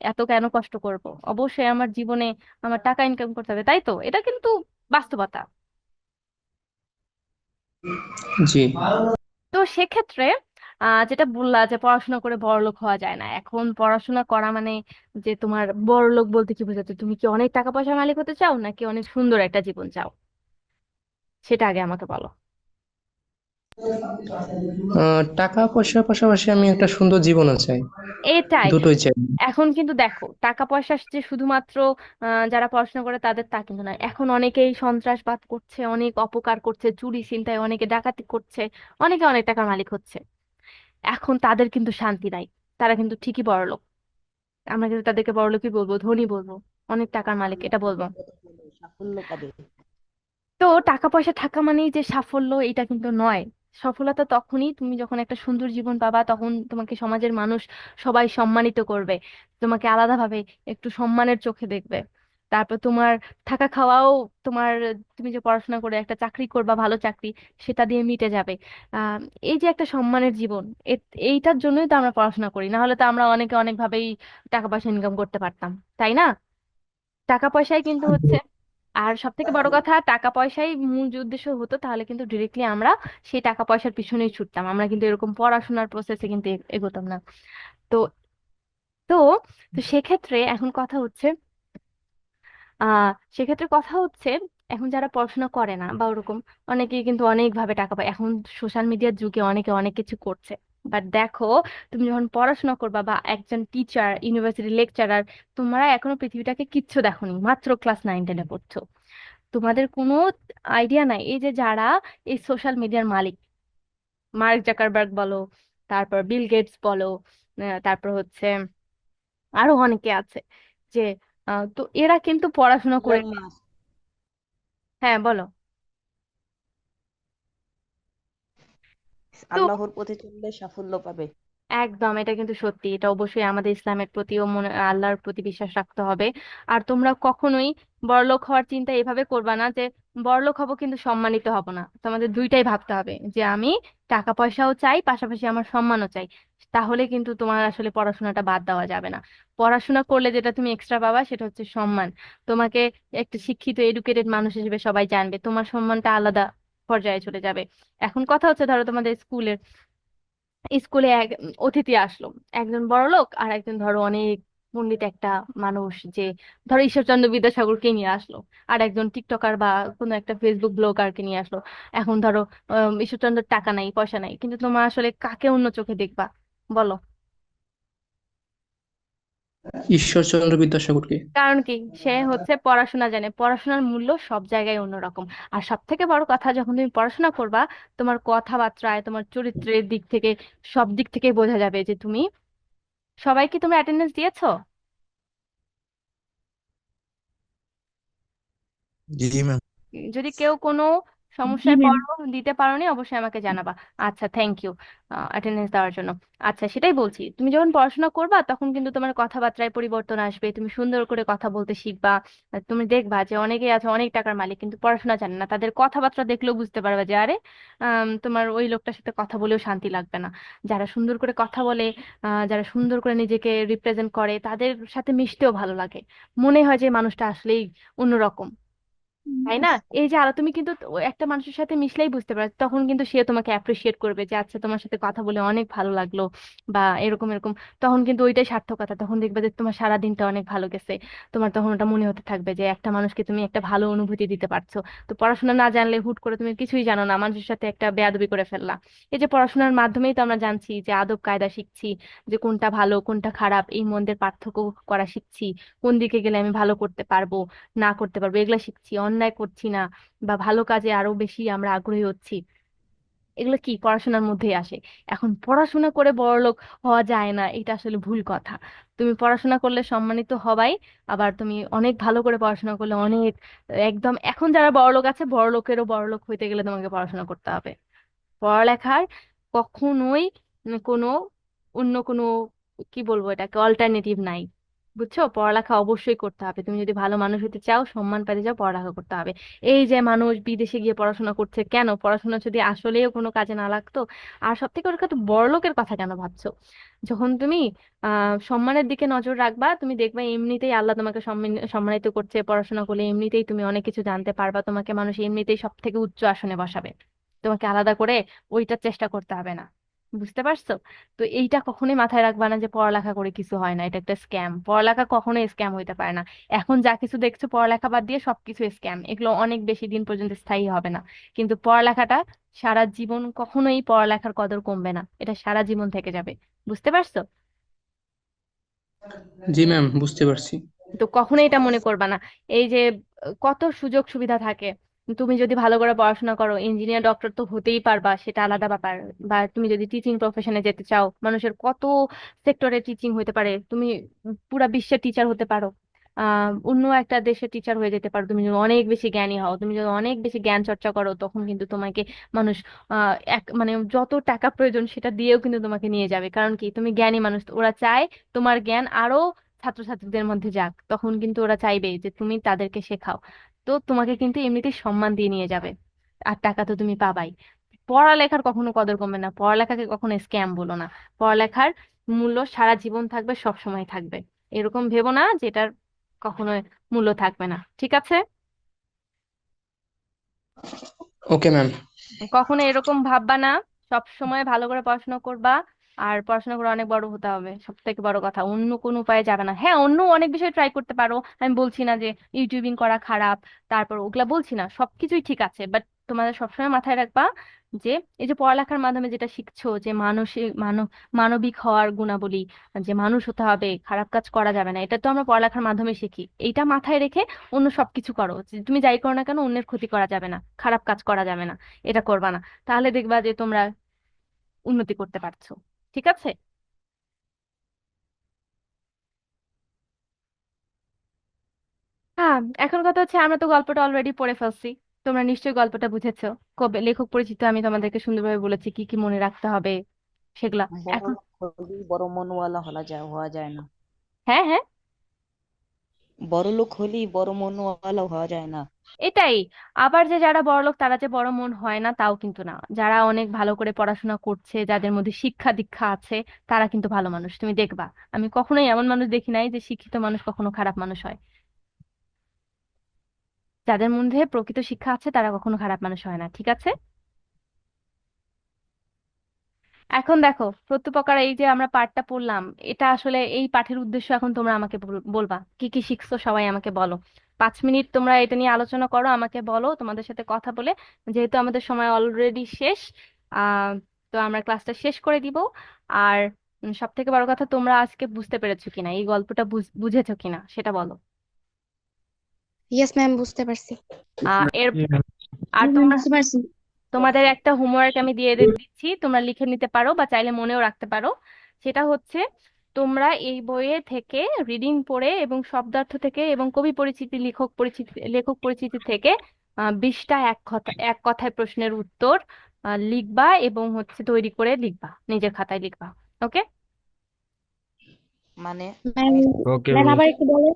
A: এত কেন কষ্ট করব? অবশ্যই আমার জীবনে আমার টাকা ইনকাম করতে হবে, তাই তো? এটা কিন্তু বাস্তবতা।
F: জি।
A: তো সেক্ষেত্রে যেটা বললা যে পড়াশোনা করে বড়লোক হওয়া যায় না, এখন পড়াশোনা করা মানে যে তোমার বড়লোক বলতে কি বোঝাচ্ছে? তুমি কি অনেক টাকা পয়সার মালিক হতে চাও, নাকি অনেক সুন্দর একটা জীবন চাও? সেটা আগে আমাকে বলো।
F: টাকা পয়সার পাশাপাশি আমি একটা সুন্দর জীবনও চাই।
A: এটাই।
F: দুটোই চাই।
A: এখন কিন্তু দেখো, টাকা পয়সা যে শুধুমাত্র যারা পড়াশোনা করে তাদের, তা কিন্তু নয়। এখন অনেকেই সন্ত্রাসবাদ করছে, অনেক অপকার করছে, চুরি ছিনতাই, অনেকে ডাকাতি করছে, অনেকে অনেক টাকার মালিক হচ্ছে। এখন তাদের কিন্তু শান্তি নাই, তারা কিন্তু ঠিকই বড়লোক। আমরা কিন্তু তাদেরকে বড়লোকই বলবো, ধনী বলবো, অনেক টাকার মালিক এটা বলবো।
D: সাফল্য পাবে।
A: তো টাকা পয়সা থাকা মানেই যে সাফল্য, এটা কিন্তু নয়। সফলতা তখনই তুমি যখন একটা সুন্দর জীবন পাবা, তখন তোমাকে সমাজের মানুষ সবাই সম্মানিত করবে, তোমাকে আলাদাভাবে একটু সম্মানের চোখে দেখবে। তারপর তোমার থাকা খাওয়াও, তোমার, তুমি যে পড়াশোনা করে একটা চাকরি করবা, ভালো চাকরি, সেটা দিয়ে মিটে যাবে। আহ এই যে একটা সম্মানের জীবন, এইটার জন্যই তো আমরা পড়াশোনা করি, না হলে তো আমরা অনেকে অনেকভাবেই টাকা পয়সা ইনকাম করতে পারতাম, তাই না? টাকা পয়সাই কিন্তু হচ্ছে, আর সব থেকে বড় কথা, টাকা পয়সাই মূল যে উদ্দেশ্য হতো, তাহলে কিন্তু ডিরেক্টলি আমরা সেই টাকা পয়সার পিছনেই ছুটতাম, আমরা কিন্তু এরকম পড়াশোনার প্রসেসে কিন্তু এগোতাম না। তো তো তো সেক্ষেত্রে এখন কথা হচ্ছে, সেক্ষেত্রে কথা হচ্ছে, এখন যারা পড়াশোনা করে না বা ওরকম, অনেকেই কিন্তু অনেকভাবে টাকা পায় এখন, সোশ্যাল মিডিয়ার যুগে অনেকে অনেক কিছু করছে। বাট দেখো, তুমি যখন পড়াশোনা করবা বা একজন টিচার, ইউনিভার্সিটি লেকচারার, তোমরা এখনো পৃথিবীটাকে কিচ্ছু দেখোনি, মাত্র ক্লাস 9-10-এ পড়ছো, তোমাদের কোনো আইডিয়া নাই এই যে যারা এই সোশ্যাল মিডিয়ার মালিক, মার্ক জাকারবার্গ বলো, তারপর বিল গেটস বলো, তারপর হচ্ছে আরো অনেকে আছে, যে তো এরা কিন্তু পড়াশোনা করে।
D: Elon Musk.
A: হ্যাঁ, বলো। তো
D: আল্লাহর পথে চললে সাফল্য পাবে।
A: একদম, এটা কিন্তু সত্যি, এটা অবশ্যই আমাদের ইসলামের প্রতিও মনে, আল্লাহর প্রতি বিশ্বাস রাখতে হবে। আর তোমরা কখনোই বড়লোক হওয়ার চিন্তা এভাবে করবা না যে বড়লোক হব কিন্তু সম্মানিত হব না, তোমাদের দুইটাই ভাবতে হবে যে আমি টাকা পয়সাও চাই, পাশাপাশি আমার সম্মানও চাই। তাহলে কিন্তু তোমার আসলে পড়াশোনাটা বাদ দেওয়া যাবে না। পড়াশোনা করলে যেটা তুমি এক্সট্রা পাবা সেটা হচ্ছে সম্মান। তোমাকে একটা শিক্ষিত এডুকেটেড মানুষ হিসেবে সবাই জানবে, তোমার সম্মানটা আলাদা পর্যায়ে চলে যাবে। এখন কথা হচ্ছে, ধরো তোমাদের স্কুলের, স্কুলে এক অতিথি আসলো, একজন বড়লোক আর একজন ধরো অনেক পণ্ডিত একটা মানুষ, যে ধরো ঈশ্বরচন্দ্র বিদ্যাসাগরকে নিয়ে আসলো, আর একজন টিকটকার বা কোনো একটা ফেসবুক ব্লগারকে নিয়ে আসলো। এখন ধরো ঈশ্বরচন্দ্রের টাকা নাই, পয়সা নাই, কিন্তু তোমার আসলে কাকে অন্য চোখে দেখবা, বলো?
F: ঈশ্বরচন্দ্র বিদ্যাসাগরকে।
A: কারণ কি, সে হচ্ছে পড়াশোনা জানে, পড়াশোনার মূল্য সব জায়গায় অন্যরকম। আর সব থেকে বড় কথা, যখন তুমি পড়াশোনা করবা, তোমার কথাবার্তায়, তোমার চরিত্রের দিক থেকে, সব দিক থেকে বোঝা যাবে যে তুমি, সবাইকে তুমি অ্যাটেন্ডেন্স দিয়েছো?
H: জি ম্যাম।
A: যদি কেউ কোনো
E: জি
A: সমস্যায়
E: ম্যাম।
A: পড়ো, দিতে পারোনি, অবশ্যই আমাকে জানাবা। আচ্ছা, থ্যাংক ইউ অ্যাটেন্ডেন্স দেওয়ার জন্য। আচ্ছা, সেটাই বলছি, তুমি যখন পড়াশোনা করবা তখন কিন্তু তোমার কথাবার্তায় পরিবর্তন আসবে, তুমি সুন্দর করে কথা বলতে শিখবা। আর তুমি দেখবা যে অনেকেই আছে অনেক টাকার মালিক কিন্তু পড়াশোনা জানে না, তাদের কথাবার্তা দেখলেও বুঝতে পারবে যে আরে, তোমার ওই লোকটার সাথে কথা বলেও শান্তি লাগবে না। যারা সুন্দর করে কথা বলে, যারা সুন্দর করে নিজেকে রিপ্রেজেন্ট করে, তাদের সাথে মিশতেও ভালো লাগে, মনে হয় যে মানুষটা আসলেই অন্যরকম, তাই না? এই যে আলো, তুমি কিন্তু একটা মানুষের সাথে মিশলেই বুঝতে পারছো, তখন কিন্তু সে তোমাকে অ্যাপ্রিসিয়েট করবে যে আচ্ছা, তোমার সাথে কথা বলে অনেক ভালো লাগলো, বা এরকম এরকম। তখন কিন্তু ওইটাই সার্থকতা, তখন দেখবে যে তোমার সারা দিনটা অনেক ভালো গেছে। তোমার তখন ওটা মনে হতে থাকবে যে একটা মানুষকে তুমি একটা ভালো অনুভূতি দিতে পারছো। তো পড়াশোনা না জানলে হুট করে তুমি কিছুই জানো না, মানুষের সাথে একটা বেয়াদবি করে ফেললা। এই যে পড়াশোনার মাধ্যমেই তো আমরা জানছি যে আদব কায়দা শিখছি, যে কোনটা ভালো কোনটা খারাপ, এই মন্দের পার্থক্য করা শিখছি, কোন দিকে গেলে আমি ভালো করতে পারবো, না করতে পারবো, এগুলা শিখছি, অন্যায় করছি না, বা ভালো কাজে আরো বেশি আমরা আগ্রহী হচ্ছি। এগুলো কি পড়াশোনার মধ্যেই আসে। এখন পড়াশোনা করে বড়লোক হওয়া যায় না, এটা আসলে ভুল কথা। তুমি পড়াশোনা করলে সম্মানিত হবাই, আবার তুমি অনেক ভালো করে পড়াশোনা করলে অনেক, একদম, এখন যারা বড়লোক আছে, বড়লোকেরও বড়লোক হইতে গেলে তোমাকে পড়াশোনা করতে হবে। পড়ালেখার কখনোই কোনো অন্য কোনো, কি বলবো এটাকে, অল্টারনেটিভ নাই। বুঝছো? পড়ালেখা অবশ্যই করতে হবে, তুমি যদি ভালো মানুষ হতে চাও, সম্মান পেতে চাও, পড়ালেখা করতে হবে। এই যে মানুষ বিদেশে গিয়ে পড়াশোনা করছে, কেন? পড়াশোনা যদি আসলেও কোনো কাজে না লাগতো। আর সব থেকে বড় কথা, বড়লোকের কথা কেন ভাবছো? যখন তুমি সম্মানের দিকে নজর রাখবা, তুমি দেখবা এমনিতেই আল্লাহ তোমাকে সম্মানিত করছে, পড়াশোনা করলে এমনিতেই তুমি অনেক কিছু জানতে পারবা, তোমাকে মানুষ এমনিতেই সব থেকে উচ্চ আসনে বসাবে, তোমাকে আলাদা করে ওইটার চেষ্টা করতে হবে না। বুঝতে পারছো? তো এইটা কখনোই মাথায় রাখবা না যে পড়ালেখা করে কিছু হয় না, এটা একটা স্ক্যাম, পড়ালেখা কখনোই স্ক্যাম হইতে পারে না। এখন যা কিছু দেখছো পড়ালেখা বাদ দিয়ে সবকিছু স্ক্যাম, এগুলো অনেক বেশি দিন পর্যন্ত স্থায়ী হবে না। কিন্তু পড়ালেখাটা সারা জীবন, কখনোই পড়ালেখার কদর কমবে না, এটা সারা জীবন থেকে যাবে। বুঝতে পারছো?
F: জি ম্যাম, বুঝতে পারছি।
A: তো কখনোই এটা মনে করবা না, এই যে কত সুযোগ সুবিধা থাকে, তুমি যদি ভালো করে পড়াশোনা করো, ইঞ্জিনিয়ার ডক্টর তো হতেই পারবা, সেটা আলাদা ব্যাপার। বা তুমি যদি টিচিং প্রফেশনে যেতে চাও, মানুষের কত সেক্টরে টিচিং হতে পারে, তুমি পুরা বিশ্বের টিচার হতে পারো। অন্য একটা দেশের টিচার হয়ে যেতে পারো তুমি যদি অনেক বেশি জ্ঞানী হও, তুমি যদি অনেক বেশি জ্ঞান চর্চা করো, তখন কিন্তু তোমাকে মানুষ এক মানে যত টাকা প্রয়োজন সেটা দিয়েও কিন্তু তোমাকে নিয়ে যাবে। কারণ কি, তুমি জ্ঞানী মানুষ, ওরা চায় তোমার জ্ঞান আরো ছাত্রছাত্রীদের মধ্যে যাক, তখন কিন্তু ওরা চাইবে যে তুমি তাদেরকে শেখাও। তো তোমাকে কিন্তু এমনিতেই সম্মান দিয়ে নিয়ে যাবে, আর টাকা তো তুমি পাবাই। পড়ালেখার কখনো কদর কমবে না, পড়ালেখাকে কখনো স্ক্যাম বলো না। পড়ালেখার মূল্য সারা জীবন থাকবে, সব সময় থাকবে। এরকম ভেবো না যেটার কখনো মূল্য থাকবে না, ঠিক আছে?
F: Okay ma'am.
A: কখনো এরকম ভাববা না। সব সময় ভালো করে পড়াশোনা করবা, আর পড়াশোনা করে অনেক বড় হতে হবে, সব থেকে বড় কথা। অন্য কোনো উপায়ে যাবে না। হ্যাঁ, অন্য অনেক বিষয় ট্রাই করতে পারো, আমি বলছি না যে ইউটিউবিং করা খারাপ, তারপর ওগুলা বলছি না, সবকিছুই ঠিক আছে, বাট তোমাদের সবসময় মাথায় রাখবা যে এই যে পড়ালেখার মাধ্যমে যেটা শিখছো, যে মানবিক হওয়ার গুণাবলী, যে মানুষ হতে হবে, খারাপ কাজ করা যাবে না, এটা তো আমরা পড়ালেখার মাধ্যমে শিখি। এইটা মাথায় রেখে অন্য সবকিছু করো, যে তুমি যাই করো না কেন অন্যের ক্ষতি করা যাবে না, খারাপ কাজ করা যাবে না, এটা করবা না। তাহলে দেখবা যে তোমরা উন্নতি করতে পারছো, ঠিক আছে? হ্যাঁ, এখন কথা হচ্ছে আমরা তো গল্পটা অলরেডি পড়ে ফেলছি, তোমরা নিশ্চয়ই গল্পটা বুঝেছো। কবে লেখক পরিচিত আমি তোমাদেরকে সুন্দরভাবে বলেছি কি কি মনে রাখতে হবে সেগুলা।
D: বড়
A: এখন
D: লোক হলেই বড় মনওয়ালা হওয়া যায় না।
A: হ্যাঁ, হ্যাঁ,
D: বড় লোক হলেই বড় মনওয়ালা হওয়া যায় না।
A: এটাই। আবার যে যারা বড়লোক তারা যে বড় মন হয় না তাও কিন্তু না। যারা অনেক ভালো করে পড়াশোনা করছে, যাদের মধ্যে শিক্ষা দীক্ষা আছে, তারা কিন্তু ভালো মানুষ, তুমি দেখবা। আমি কখনোই এমন মানুষ দেখি নাই যে শিক্ষিত মানুষ কখনো খারাপ মানুষ হয়। যাদের মধ্যে প্রকৃত শিক্ষা আছে তারা কখনো খারাপ মানুষ হয় না, ঠিক আছে? এখন দেখো, প্রত্যুপকার এই যে আমরা পাঠটা পড়লাম, এটা আসলে এই পাঠের উদ্দেশ্য এখন তোমরা আমাকে বলবা কি কি শিখছো, সবাই আমাকে বলো। 5 মিনিট তোমরা এটা নিয়ে আলোচনা করো, আমাকে বলো তোমাদের সাথে কথা বলে। যেহেতু আমাদের সময় অলরেডি শেষ, আহ তো আমরা ক্লাসটা শেষ করে দিব। আর সব থেকে বড় কথা, তোমরা আজকে বুঝতে পেরেছো কিনা, এই গল্পটা বুঝেছো কিনা সেটা বলো।
G: ইয়েস ম্যাম, বুঝতে পারছি।
A: এর আর
B: ম্যাম
A: তোমরা,
B: বুঝতে পারছি।
A: তোমাদের একটা হোমওয়ার্ক আমি দিয়ে দিচ্ছি, তোমরা লিখে নিতে পারো বা চাইলে মনেও রাখতে পারো। সেটা হচ্ছে, তোমরা এই বইয়ে থেকে রিডিং পড়ে এবং শব্দার্থ থেকে এবং কবি পরিচিতি, লেখক পরিচিতি থেকে 20টা এক কথায় প্রশ্নের উত্তর লিখবা, এবং হচ্ছে তৈরি করে লিখবা, নিজের খাতায় লিখবা। ওকে?
D: মানে
B: ম্যাম,
H: ওকে
B: ম্যাম
H: মিস।
B: আবার একটু বলেন।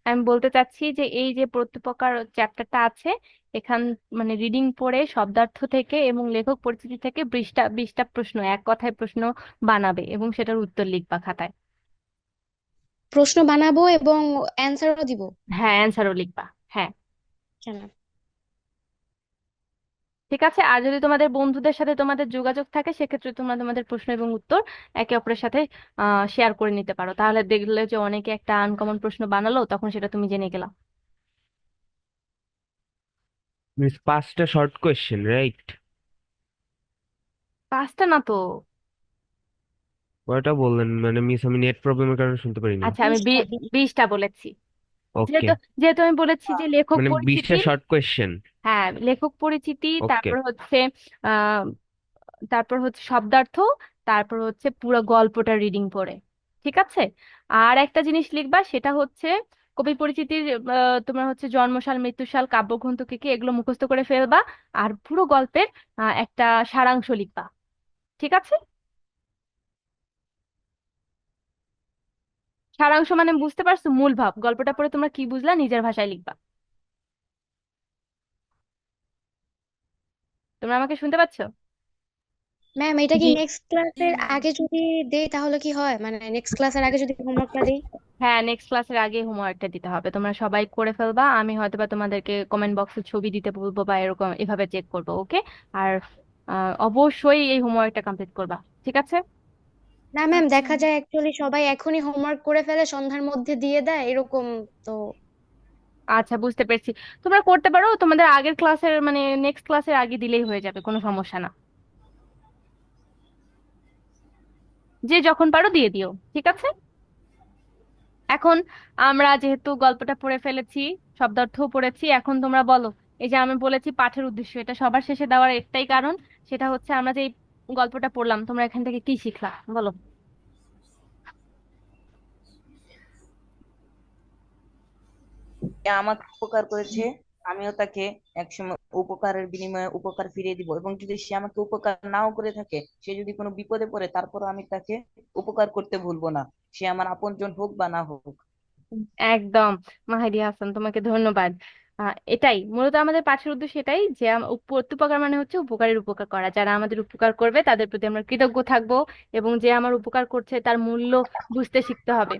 A: আমি বলতে চাচ্ছি যে এই যে প্রত্যুপকার চ্যাপ্টারটা আছে, এখান মানে রিডিং পড়ে শব্দার্থ থেকে এবং লেখক পরিচিতি থেকে 20টা প্রশ্ন, এক কথায় প্রশ্ন বানাবে এবং সেটার উত্তর লিখবা খাতায়।
G: প্রশ্ন বানাবো এবং অ্যান্সারও দিব।
A: হ্যাঁ, অ্যান্সারও লিখবা। হ্যাঁ,
G: কেন?
A: ঠিক আছে। আর যদি তোমাদের বন্ধুদের সাথে তোমাদের যোগাযোগ থাকে, সেক্ষেত্রে তোমরা তোমাদের প্রশ্ন এবং উত্তর একে অপরের সাথে শেয়ার করে নিতে পারো। তাহলে দেখলে যে অনেকে একটা আনকমন প্রশ্ন বানালো, তখন সেটা তুমি জেনে গেলা।
H: মিস 5টা শর্ট কোয়েশ্চেন রাইট?
A: 5টা না তো।
H: কয়টা বললেন মানে মিস, আমি নেট প্রবলেমের কারণে শুনতে পারিনি।
A: আচ্ছা, আমি
B: 20টা।
A: 20টা বলেছি।
H: ওকে,
A: যেহেতু যেহেতু আমি বলেছি যে লেখক
H: মানে 20টা
A: পরিচিতি।
H: Short question.
A: হ্যাঁ, লেখক পরিচিতি,
H: ওকে।
A: তারপর হচ্ছে আহ তারপর হচ্ছে শব্দার্থ, তারপর হচ্ছে পুরো গল্পটা রিডিং পড়ে, ঠিক আছে? আর একটা জিনিস লিখবা, সেটা হচ্ছে কবি পরিচিতির তোমার হচ্ছে জন্মসাল, মৃত্যুসাল, কাব্যগ্রন্থ কি কি, এগুলো মুখস্থ করে ফেলবা। আর পুরো গল্পের একটা সারাংশ লিখবা, ঠিক আছে? সারাংশ মানে বুঝতে পারছো? মূল ভাব, গল্পটা পড়ে তোমরা কি বুঝলা নিজের ভাষায় লিখবা। তোমরা আমাকে শুনতে পাচ্ছো?
G: ম্যাম, এটা কি
B: জি।
G: নেক্সট ক্লাসের আগে যদি দেই তাহলে কি হয়, মানে নেক্সট ক্লাসের আগে যদি হোমওয়ার্কটা দেই?
A: হ্যাঁ, নেক্সট ক্লাসের আগে হোমওয়ার্কটা দিতে হবে, তোমরা সবাই করে ফেলবা। আমি হয়তোবা তোমাদেরকে কমেন্ট বক্সে ছবি দিতে বলবো বা এরকম এভাবে চেক করবো, ওকে? আর অবশ্যই এই হোমওয়ার্কটা কমপ্লিট করবা, ঠিক আছে?
G: না ম্যাম, দেখা যায় অ্যাকচুয়ালি সবাই এখনই হোমওয়ার্ক করে ফেলে, সন্ধ্যার মধ্যে দিয়ে দেয় এরকম। তো
A: আচ্ছা, বুঝতে পেরেছি। তোমরা করতে পারো, তোমাদের আগের ক্লাসের মানে নেক্সট ক্লাসের আগে দিলেই হয়ে যাবে, কোনো সমস্যা না। যে যখন পারো দিয়ে দিও, ঠিক আছে? এখন আমরা যেহেতু গল্পটা পড়ে ফেলেছি, শব্দার্থও পড়েছি, এখন তোমরা বলো। এই যে আমি বলেছি পাঠের উদ্দেশ্য, এটা সবার শেষে দেওয়ার একটাই কারণ, সেটা হচ্ছে আমরা যে এই গল্পটা পড়লাম তোমরা এখান থেকে কি শিখলা, বলো।
D: সে আমাকে উপকার করেছে, আমিও তাকে একসময় উপকারের বিনিময়ে উপকার ফিরিয়ে দিব। এবং যদি সে আমাকে উপকার নাও করে থাকে, সে যদি কোনো বিপদে পড়ে, তারপর আমি তাকে উপকার করতে ভুলবো না, সে আমার আপনজন হোক বা না হোক।
A: একদম মাহিদি হাসান, তোমাকে ধন্যবাদ। এটাই মূলত আমাদের পাঠের উদ্দেশ্য, এটাই যে প্রত্যুপকার মানে হচ্ছে উপকারের উপকার করা। যারা আমাদের উপকার করবে তাদের প্রতি আমরা কৃতজ্ঞ থাকব, এবং যে আমার উপকার করছে তার মূল্য বুঝতে শিখতে হবে।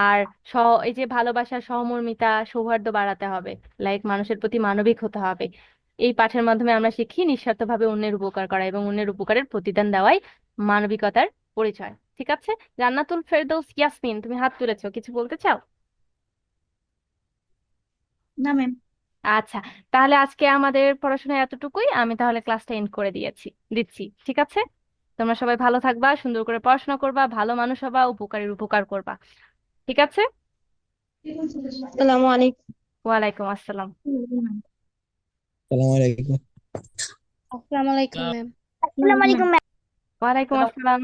A: আর এই যে ভালোবাসা, সহমর্মিতা, সৌহার্দ্য বাড়াতে হবে, লাইক মানুষের প্রতি মানবিক হতে হবে। এই পাঠের মাধ্যমে আমরা শিখি নিঃস্বার্থভাবে অন্যের উপকার করা, এবং অন্যের উপকারের প্রতিদান দেওয়াই মানবিকতার পরিচয়। ঠিক আছে, জান্নাতুল ফেরদৌস ইয়াসমিন, তুমি হাত তুলেছো, কিছু বলতে চাও?
E: না ম্যাম।
A: আচ্ছা, তাহলে আজকে আমাদের পড়াশোনা এতটুকুই। আমি তাহলে ক্লাসটা এন্ড করে দিচ্ছি, ঠিক আছে? তোমরা সবাই ভালো থাকবা, সুন্দর করে পড়াশোনা করবা, ভালো মানুষ হবা, উপকারীর উপকার করবা। ঠিক আছে।
B: আসসালামু আলাইকুম।
A: ওয়ালাইকুম আসসালাম।
I: আসসালামু আলাইকুম।
G: আসসালামু আলাইকুম ম্যাম।
B: আসসালামু আলাইকুম।
A: ওয়ালাইকুম আসসালাম।